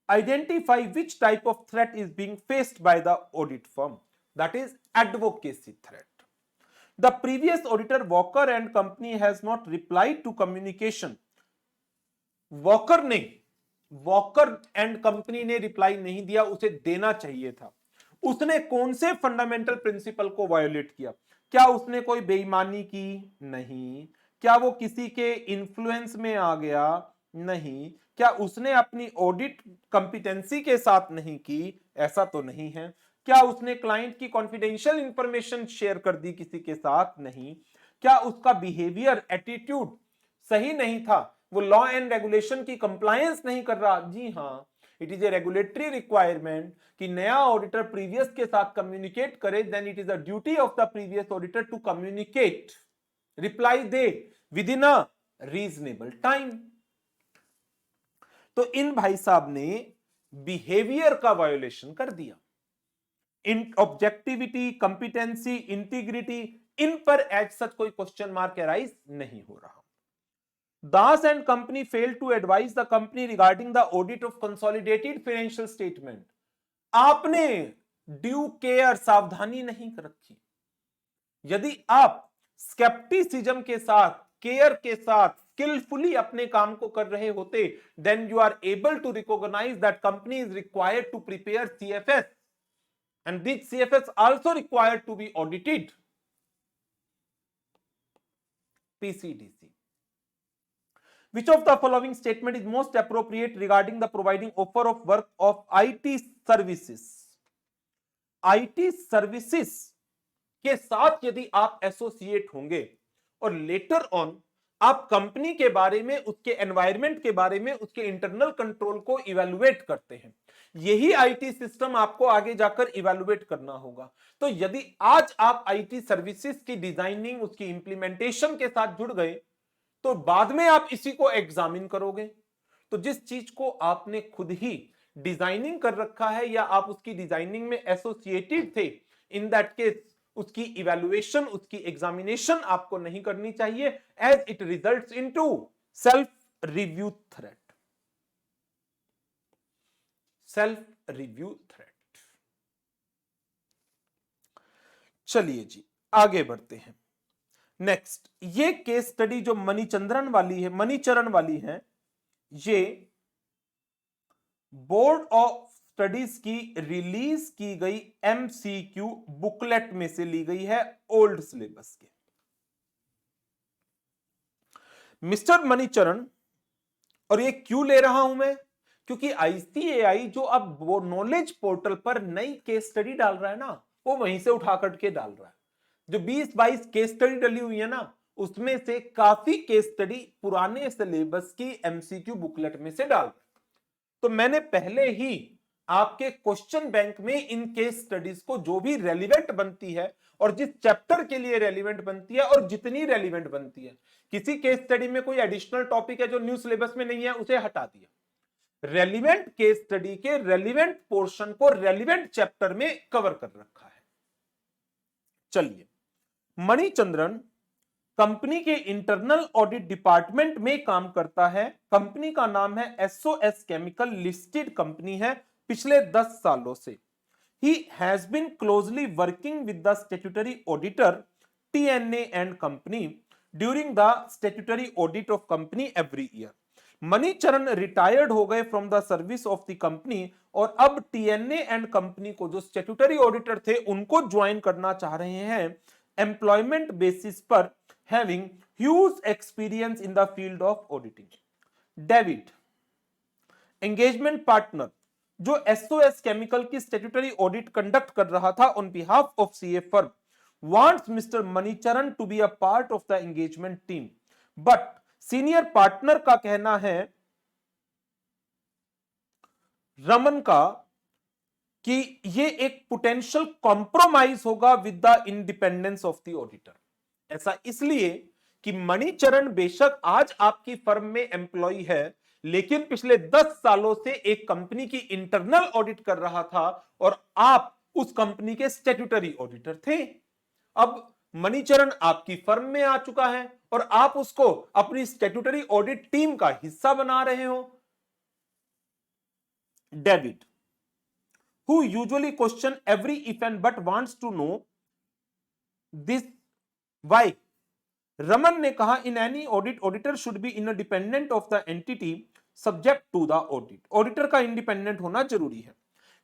Identify which type of threat is being faced by the audit firm, that is advocacy threat. The previous auditor Walker and company has not replied to communication. Walker and company ने reply नहीं दिया, उसे देना चाहिए था। उसने कौन से फंडामेंटल प्रिंसिपल को वायोलेट किया? क्या उसने कोई बेईमानी की? नहीं। क्या वो किसी के इन्फ्लुएंस में आ गया? नहीं। क्या उसने अपनी ऑडिट कंपिटेंसी के साथ नहीं की? ऐसा तो नहीं है। क्या उसने क्लाइंट की कॉन्फिडेंशियल इंफॉर्मेशन शेयर कर दी किसी के साथ? नहीं। क्या उसका बिहेवियर, एटीट्यूड सही नहीं था? वो लॉ एंड रेगुलेशन की कंप्लायंस नहीं कर रहा? जी हाँ, it is a regulatory requirement कि नया ऑडिटर प्रीवियस के साथ कम्युनिकेट करे, then it is a duty of the previous auditor to communicate, reply दे within a reasonable time. तो इन भाई साहब ने बिहेवियर का वायोलेशन कर दिया। इन ऑब्जेक्टिविटी, कंपिटेंसी, इंटीग्रिटी, इन पर एज सच कोई क्वेश्चन मार्क अराइज नहीं हो रहा। Das and company fail to advise the company regarding the audit of consolidated financial statement. आपने ड्यू केयर, सावधानी नहीं रखी। यदि आप स्केप्टिसिज्म के साथ, केयर के साथ, स्किलफुली अपने काम को कर रहे होते, then you are able to recognize that company is required to prepare CFS and this CFS also required to be audited. PCDC. Which of the following statement is most appropriate regarding the providing offer of work of IT services? IT services के साथ यदि आप associate होंगे और later on आप company के बारे में, उसके एनवायरनमेंट के बारे में, उसके इंटरनल कंट्रोल को इवैल्यूएट करते हैं, यही आईटी सिस्टम आपको आगे जाकर इवैल्यूएट करना होगा। तो यदि आज आप आईटी सर्विसेज की डिजाइनिंग, उसकी इंप्लीमेंटेशन के साथ जुड़ गए, तो बाद में आप इसी को एग्जामिन करोगे। तो जिस चीज को आपने खुद ही डिजाइनिंग कर रखा है या आप उसकी डिजाइनिंग में एसोसिएटेड थे, इन दैट केस उसकी इवैल्यूएशन, उसकी एग्जामिनेशन आपको नहीं करनी चाहिए, as it results into self review threat. Self review threat. चलिए जी, आगे बढ़ते हैं। नेक्स्ट, ये केस स्टडी जो मणिचरण वाली है, ये बोर्ड ऑफ स्टडीज की रिलीज की गई MCQ बुकलेट में से ली गई है, ओल्ड सिलेबस के। मिस्टर मणिचरण, और ये क्यों ले रहा हूं मैं? क्योंकि ICAI जो अब वो नॉलेज पोर्टल पर नई केस स्टडी डाल रहा है ना, वो वहीं से उठा करके डाल रहा है। जो 20-22 केस स्टडी डली हुई है ना, उसमें से काफी केस स्टडी पुराने सिलेबस की MCQ बुकलेट में से डाल रहा है। तो मैंने पहले ही आपके क्वेश्चन बैंक में इन केस स्टडीज को, जो भी रेलिवेंट बनती है और जिस चैप्टर के लिए रेलिवेंट बनती है और जितनी रेलिवेंट बनती है, किसी केस स्टडी में कोई एडिशनल टॉपिक है जो न्यू सिलेबस में नहीं है, उसे हटा दिया। रेलिवेंट केस स्टडी के रेलिवेंट पोर्शन को रेलिवेंट चैप्टर में कवर कर रखा है। चलिए, मणिचंद्रन कंपनी के इंटरनल ऑडिट डिपार्टमेंट में काम करता है। कंपनी का नाम है एसओएस केमिकल, लिस्टेड कंपनी है पिछले 10 सालों से। He has been closely working with the statutory auditor TNA and company during the statutory audit of company every year. Manicharan retired हो गए from the service of the company और अब TNA and company को जो स्टैट्यूटरी ऑडिटर थे उनको join करना चाह रहे हैं एम्प्लॉयमेंट बेसिस पर, having huge experience in the field of auditing. David, engagement partner जो एसओएस केमिकल की स्टैट्यूटरी ऑडिट कंडक्ट कर रहा था on behalf of CA firm, wants mister Manicharan to be a part of the engagement team, but senior partner का कहना है रमन का कि ये एक पोटेंशियल कॉम्प्रोमाइज होगा with the independence of the auditor. ऐसा इसलिए कि मणिचरण बेशक आज आपकी फर्म में एम्प्लॉय है, लेकिन पिछले 10 सालों से एक कंपनी की इंटरनल ऑडिट कर रहा था और आप उस कंपनी के स्टैट्यूटरी ऑडिटर थे। अब मणिचरण आपकी फर्म में आ चुका है और आप उसको अपनी स्टैट्यूटरी ऑडिट टीम का हिस्सा बना रहे हो। David, who usually question every if and but wants to know this why, Raman ने कहा in any audit auditor should be independent of the entity subject to the audit. Auditor का independent होना जरूरी है।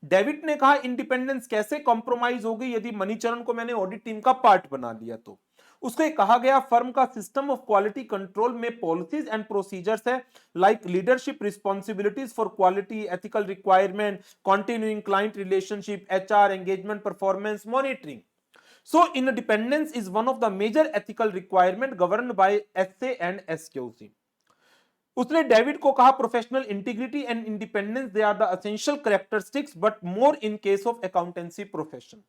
डेविड ने कहा इंडिपेंडेंस कैसे compromise होगी यदि मणिचरण को मैंने ऑडिट टीम का पार्ट बना लिया तो। उसको कहा गया फर्म का सिस्टम ऑफ क्वालिटी कंट्रोल में पॉलिसीज एंड प्रोसीजर्स है, like leadership responsibilities for quality, ethical requirement, continuing client relationship, HR, engagement, performance monitoring. So independence is one of the major ethical requirement governed by SA and SQC. उसने David को कहा professional integrity and independence they are the essential characteristics but more in case of accountancy profession.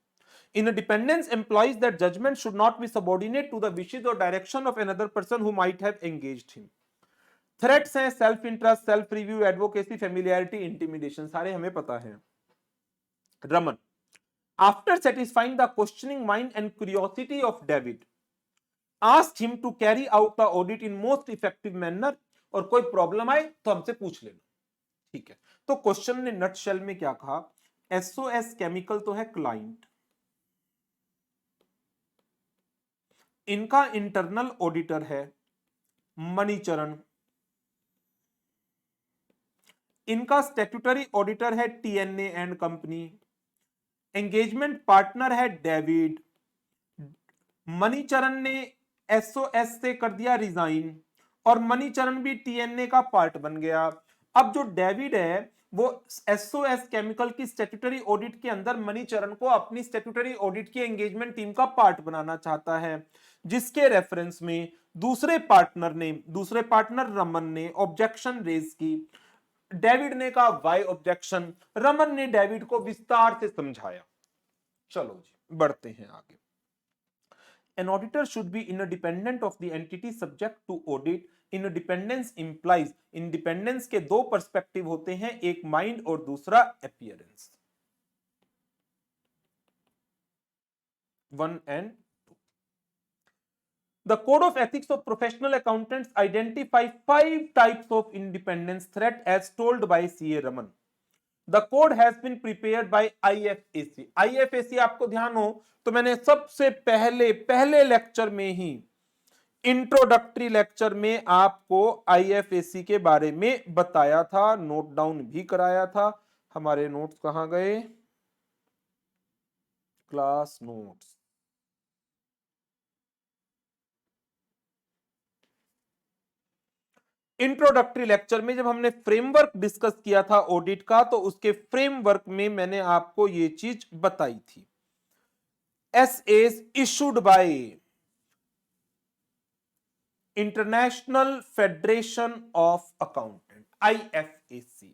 Independence implies that judgment should not be subordinate to the wishes or direction of another person who might have engaged him. Threats हैं self interest, self review, advocacy, familiarity, intimidation, सारे हमें पता है। Raman, after satisfying the questioning mind and curiosity of David, asked him to carry out the audit in most effective manner, और कोई problem आए तो हमसे पूछ लेना। ठीक है, तो क्वेश्चन ने नटशेल में क्या कहा, एसओएस केमिकल तो है क्लाइंट, इनका इंटरनल ऑडिटर है मणिचरण, इनका स्टैट्यूटरी ऑडिटर है TNA and company, engagement partner है डेविड, मणिचरण ने एसओएस से कर दिया रिजाइन और मणिचरण भी टीएनए का पार्ट बन गया। अब जो डेविड है वो एसओएस केमिकल की स्टैट्यूटरी ऑडिट के अंदर मणिचरण को अपनी स्टैट्यूटरी ऑडिट की एंगेजमेंट टीम का पार्ट बनाना चाहता है, जिसके रेफरेंस में दूसरे पार्टनर रमन ने ऑब्जेक्शन रेज की। डेविड ने कहा वाई ऑब्जेक्शन, रमन ने डेविड को विस्तार से समझाया। चलो जी बढ़ते हैं आगे। An auditor should be independent of the entity subject to audit. Independence implies, independence के दो पर्सपेक्टिव होते हैं, एक माइंड और दूसरा appearance. 1 and 2. The Code of Ethics of Professional Accountants identify 5 types of independence threat as told by C.A. Raman. The code has been prepared by IFAC. IFAC आपको ध्यान हो तो मैंने सबसे पहले लेक्चर में ही, इंट्रोडक्टरी लेक्चर में आपको IFAC के बारे में बताया था, नोट डाउन भी कराया था। हमारे नोट्स कहां गए, क्लास नोट्स। इंट्रोडक्टरी लेक्चर में जब हमने फ्रेमवर्क डिस्कस किया था ऑडिट का, तो उसके फ्रेमवर्क में मैंने आपको ये चीज बताई थी। SS issued by international federation of accountant, IFAC।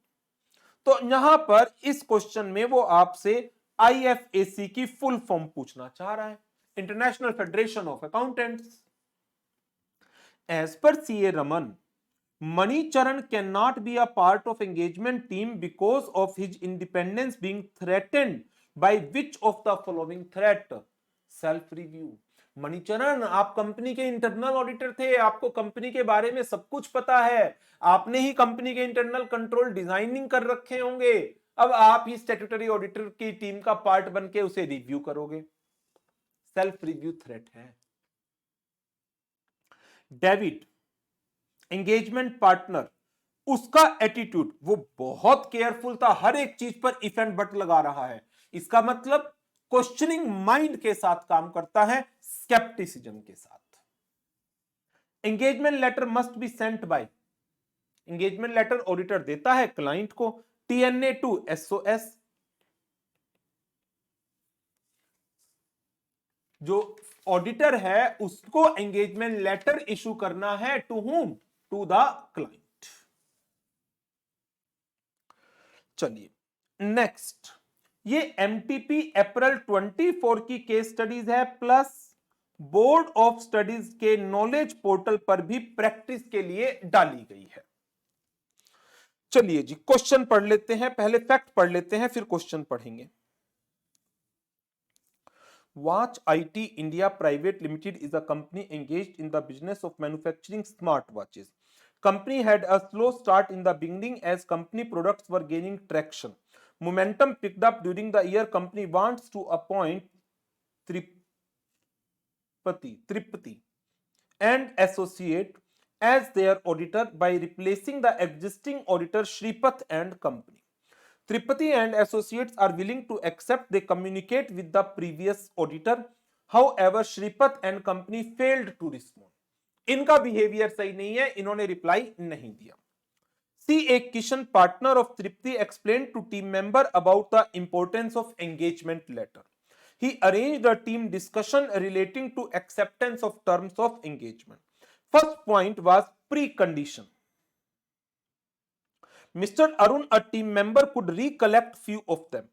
तो यहां पर इस क्वेश्चन में वो आपसे IFAC की फुल फॉर्म पूछना चाह रहा है, international federation of accountants. As पर CA Raman, Manicharan cannot be a part of engagement team because of his independence being threatened by which of the following threat? Self review, मणिचरण, आप company के internal auditor थे, आपको company के बारे में सब कुछ पता है, आपने ही कंपनी के इंटरनल कंट्रोल डिजाइनिंग कर रखे होंगे, अब आप ही स्टैट्यूटरी ऑडिटर की टीम का पार्ट बन के उसे रिव्यू करोगे। सेल्फ रिव्यू थ्रेट है। डेविड एंगेजमेंट पार्टनर, उसका एटीट्यूड, वो बहुत केयरफुल था, हर एक चीज पर इफ एंड बट लगा रहा है। इसका मतलब क्वेश्चनिंग माइंड के साथ काम करता है, स्केप्टिसिज्म के साथ। Engagement letter must be sent by, engagement letter auditor देता है क्लाइंट को, TNA टू SOS, जो ऑडिटर है उसको एंगेजमेंट लेटर इशू करना है, to whom, to the client. चलिए नेक्स्ट, ये MTP अप्रैल 24 की केस स्टडीज है, प्लस बोर्ड ऑफ स्टडीज के नॉलेज पोर्टल पर भी प्रैक्टिस के लिए डाली गई है। चलिए जी क्वेश्चन पढ़ लेते हैं, पहले फैक्ट पढ़ लेते हैं फिर क्वेश्चन पढ़ेंगे। Watch IT India Private Limited is a company engaged in the business of manufacturing smartwatches. Company had a slow start in the beginning as company products were gaining traction. Momentum picked up during the year. Company wants to appoint Tripati and associate as their auditor by replacing the existing auditor Shripath and Company. Tripati and associates are willing to accept. They communicate with the previous auditor. However, Shripath and Company failed to respond. इनका behaviour सही नहीं है, इन्होंने reply नहीं दिया। C.A. Kishan, partner of Tripti, explained to team member about the importance of engagement letter. He arranged a team discussion relating to acceptance of terms of engagement. First point was precondition. Mr. Arun, a team member, could recollect few of them.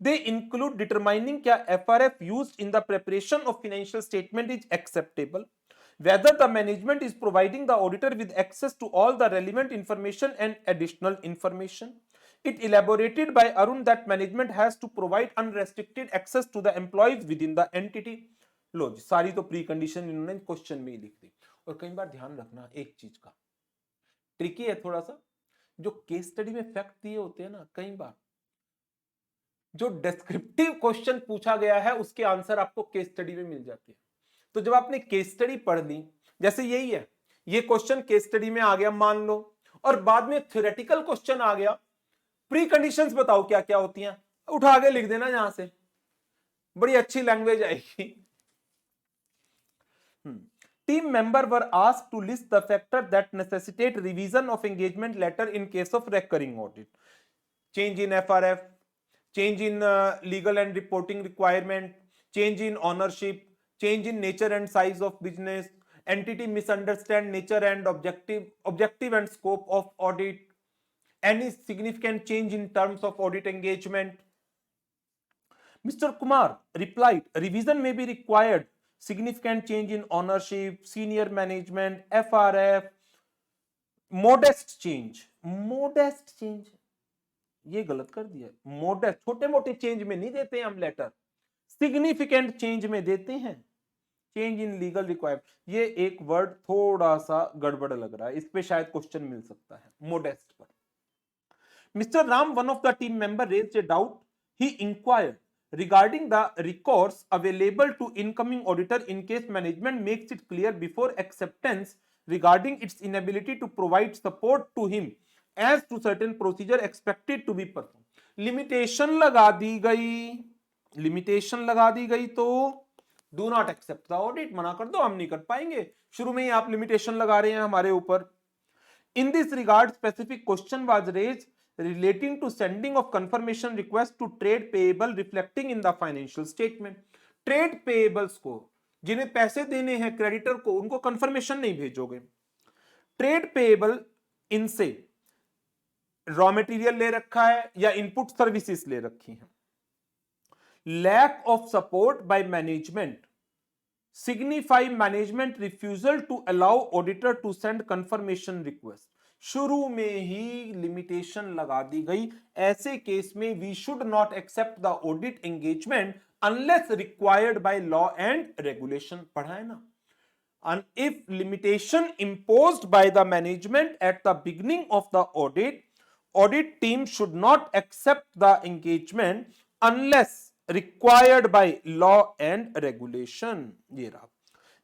They include determining क्या FRF used in the preparation of financial statement is acceptable, whether the management is providing the auditor with access to all the relevant information and additional information. It elaborated by Arun that management has to provide unrestricted access to the employees within the entity. लो जी, सारी तो pre condition इन्होंने question में ही लिख दी। और कई बार ध्यान रखना एक चीज का, ट्रिकी है थोड़ा सा, जो केस स्टडी में फैक्ट दिए होते हैं ना, कई बार जो डिस्क्रिप्टिव क्वेश्चन पूछा गया है उसके आंसर आपको केस स्टडी में मिल जाते हैं। तो जब आपने केस स्टडी पढ़ ली, जैसे यही है, ये क्वेश्चन केस स्टडी में आ गया मान लो, और बाद में थ्योरेटिकल क्वेश्चन आ गया, प्री कंडीशंस बताओ क्या क्या होती हैं, उठा के लिख देना यहां से, बड़ी अच्छी लैंग्वेज आएगी। Team member were asked to list the factors that necessitate revision of engagement letter in case of recurring audit. Change in FRF, change in legal and reporting requirement, change in ownership, change in nature and size of business, entity misunderstand nature and objective and scope of audit, any significant change in terms of audit engagement. Mr. Kumar replied, revision may be required. Significant change in ownership, senior management, FRF, modest change, ये गलत कर दिया, modest, छोटे मोटे change में नहीं देते हैं हम लेटर, सिग्निफिकेंट चेंज में देते हैं, चेंज इन लीगल रिक्वायरमेंट, ये एक वर्ड थोड़ा सा गड़बड़ लग रहा है, इस पे शायद क्वेश्चन मिल सकता है, मोडेस्ट पर। Mister Ram, one of the team member, raised a doubt, he inquired regarding the recourse available to incoming auditor in case management makes it clear before acceptance regarding its inability to provide support to him as to certain procedure expected to be performed. Limitation लगा दी गई, तो do not accept the audit, मना कर दो, हम नहीं कर पाएंगे, शुरू में ही आप लिमिटेशन लगा रहे हैं हमारे ऊपर। In this regard, specific question was raised relating to sending of confirmation request to trade payable reflecting in the financial statement. Trade payables को, जिन्हें पैसे देने हैं क्रेडिटर को, उनको कंफर्मेशन नहीं भेजोगे। ट्रेड पेएबल इनसे रॉ मटेरियल ले रखा है या इनपुट सर्विसेज ले रखी हैं। Lack of support by management signify management refusal to allow auditor to send confirmation request. शुरू में ही लिमिटेशन लगा दी गई, ऐसे केस में we should not accept the audit engagement unless required by law and regulation. पढ़ा है ना? And if limitation imposed by the management at the beginning of the audit team should not accept the engagement unless required by law and regulation. ये रहा.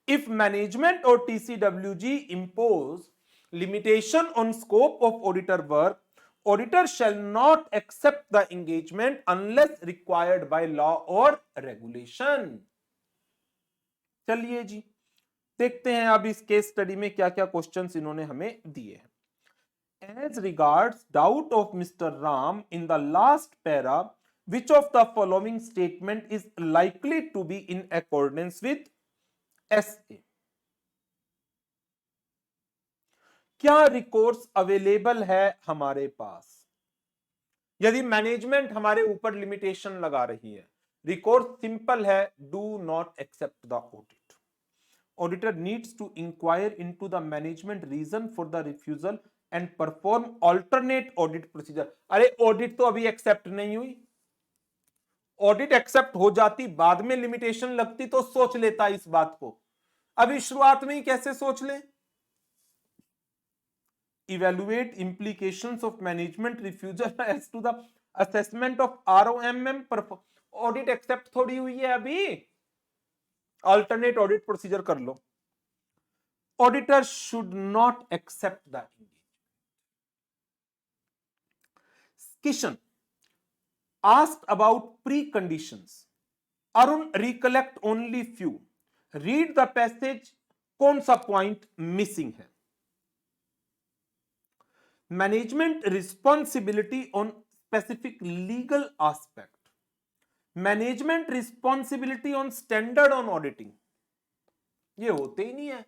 If management or TCWG impose limitation on scope of auditor work, auditor shall not accept the engagement unless required by law or regulation. चलिए जी, देखते हैं अब इस case study में क्या क्या क्वेश्चंस इन्होंने हमें दिए हैं. As regards doubt of mister Ram in the last para, which of the following statement is likely to be in accordance with SA. क्या रिकोर्स अवेलेबल है हमारे पास? यदि मैनेजमेंट हमारे ऊपर लिमिटेशन लगा रही है, रिकोर्स सिंपल है, do not accept the audit. Auditor needs to inquire into the management reason for the refusal and perform alternate audit procedure. अरे ऑडिट तो अभी एक्सेप्ट नहीं हुई. ऑडिट एक्सेप्ट हो जाती, बाद में लिमिटेशन लगती तो सोच लेता इस बात को. अभी शुरुआत में ही कैसे सोच ले? Evaluate implications of management refusal as to the assessment of ROMM. Audit accept थोड़ी हुई है अभी. अल्टरनेट ऑडिट प्रोसीजर कर लो. Auditor should not accept the engagement. Kishan asked about pre conditions. Arun recollect only few. Read the passage. कौन सा point missing है? Management responsibility on specific legal aspect. Management responsibility on standard on auditing, ये होते ही नहीं है.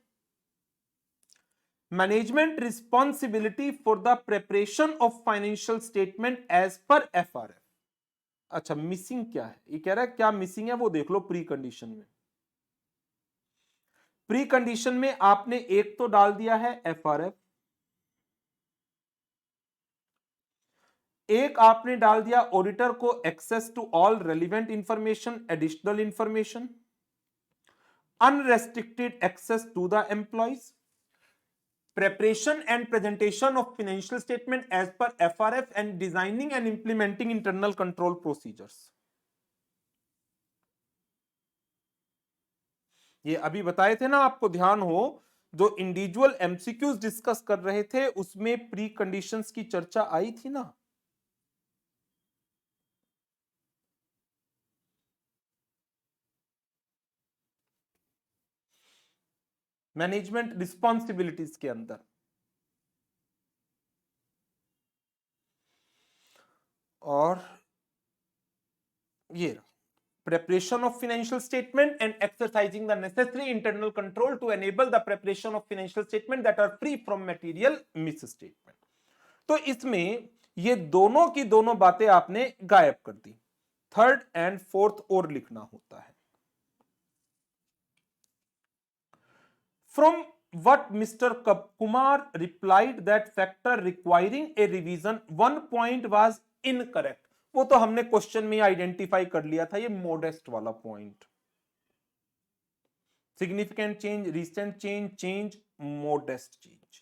Management responsibility for the preparation of financial statement as per FRF. अच्छा, missing क्या है? ये कह रहा है क्या मिसिंग है वो देख लो. प्री कंडीशन में, प्री कंडीशन में आपने एक तो डाल दिया है एफआरएफ, एक आपने डाल दिया ऑडिटर को access to all relevant information, additional information, unrestricted access to the employees, preparation and presentation of financial statement as per FRF and designing and implementing internal control procedures. ये अभी बताए थे ना आपको, ध्यान हो, जो इंडिविजुअल एमसीक्यूज डिस्कस कर रहे थे उसमें प्री कंडीशंस की चर्चा आई थी ना. मैनेजमेंट रिस्पॉन्सिबिलिटीज के अंदर. और ये preparation of financial statement and exercising the necessary internal control to enable the preparation of financial statement that are free from material misstatement. तो इसमें ये दोनों की दोनों बातें आपने गायब कर दी. थर्ड एंड फोर्थ और लिखना होता है. From what Mr. Kumar replied that factor requiring a revision, one point was incorrect. वो तो हमने क्वेश्चन में आइडेंटिफाई कर लिया था, ये मोडेस्ट वाला point. Significant change, recent change, change, modest change.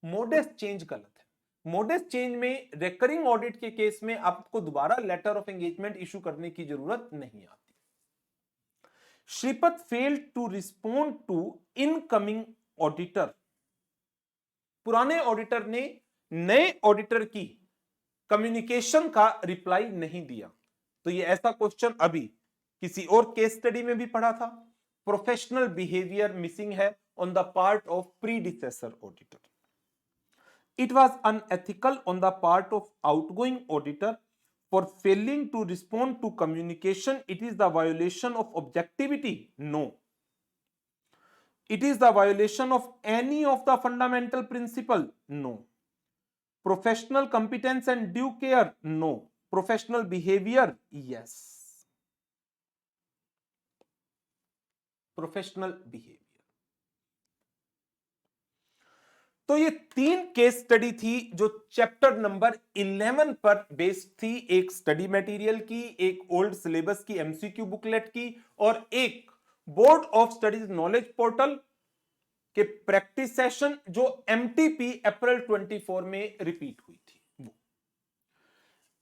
Modest change गलत है. मोडेस्ट चेंज में रिकरिंग ऑडिट के केस में आपको दोबारा लेटर ऑफ एंगेजमेंट इशू करने की जरूरत नहीं आती. Shripat failed to respond to incoming auditor. पुराने ऑडिटर ने नए ऑडिटर की कम्युनिकेशन का रिप्लाई नहीं दिया. तो ये ऐसा क्वेश्चन अभी किसी और केस स्टडी में भी पढ़ा था. प्रोफेशनल बिहेवियर मिसिंग है on the part of predecessor auditor. It was unethical on the part of outgoing auditor for failing to respond to communication. It is the violation of objectivity. No. It is the violation of any of the fundamental principle. No. Professional competence and due care. No. Professional behavior. Yes. Professional behavior. तो ये 3 case study थी जो chapter number 11 पर based थी, एक study material की, एक old syllabus की एमसीक्यू बुकलेट की और एक board of studies knowledge portal के प्रैक्टिस सेशन जो एमटीपी अप्रैल 24 में रिपीट हुई थी वो।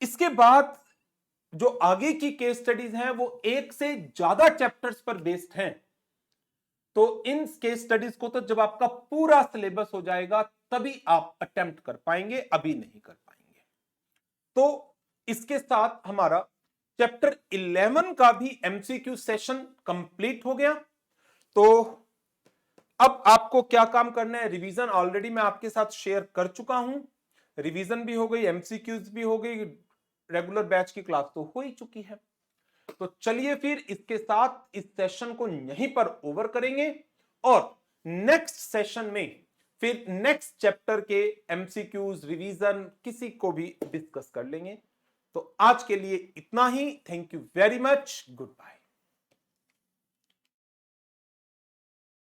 इसके बाद जो आगे की केस स्टडीज हैं वो एक से ज्यादा चैप्टर्स पर बेस्ड हैं। तो इन केस स्टडीज को तो जब आपका पूरा सिलेबस हो जाएगा तभी आप अटेम्प्ट कर पाएंगे, अभी नहीं कर पाएंगे। तो इसके साथ हमारा चैप्टर 11 का भी एमसीक्यू सेशन कंप्लीट हो गया। तो अब आपको क्या काम करना है, रिवीजन ऑलरेडी मैं आपके साथ शेयर कर चुका हूं, रिवीजन भी हो गई, एमसीक्यूज भी हो गई, रेगुलर बैच की क्लास तो हो ही चुकी है। तो चलिए फिर इसके साथ इस सेशन को यहीं पर ओवर करेंगे और नेक्स्ट सेशन में फिर नेक्स्ट चैप्टर के एमसीक्यूज रिवीजन किसी को भी डिस्कस कर लेंगे। तो आज के लिए इतना ही। Thank you very much, good bye.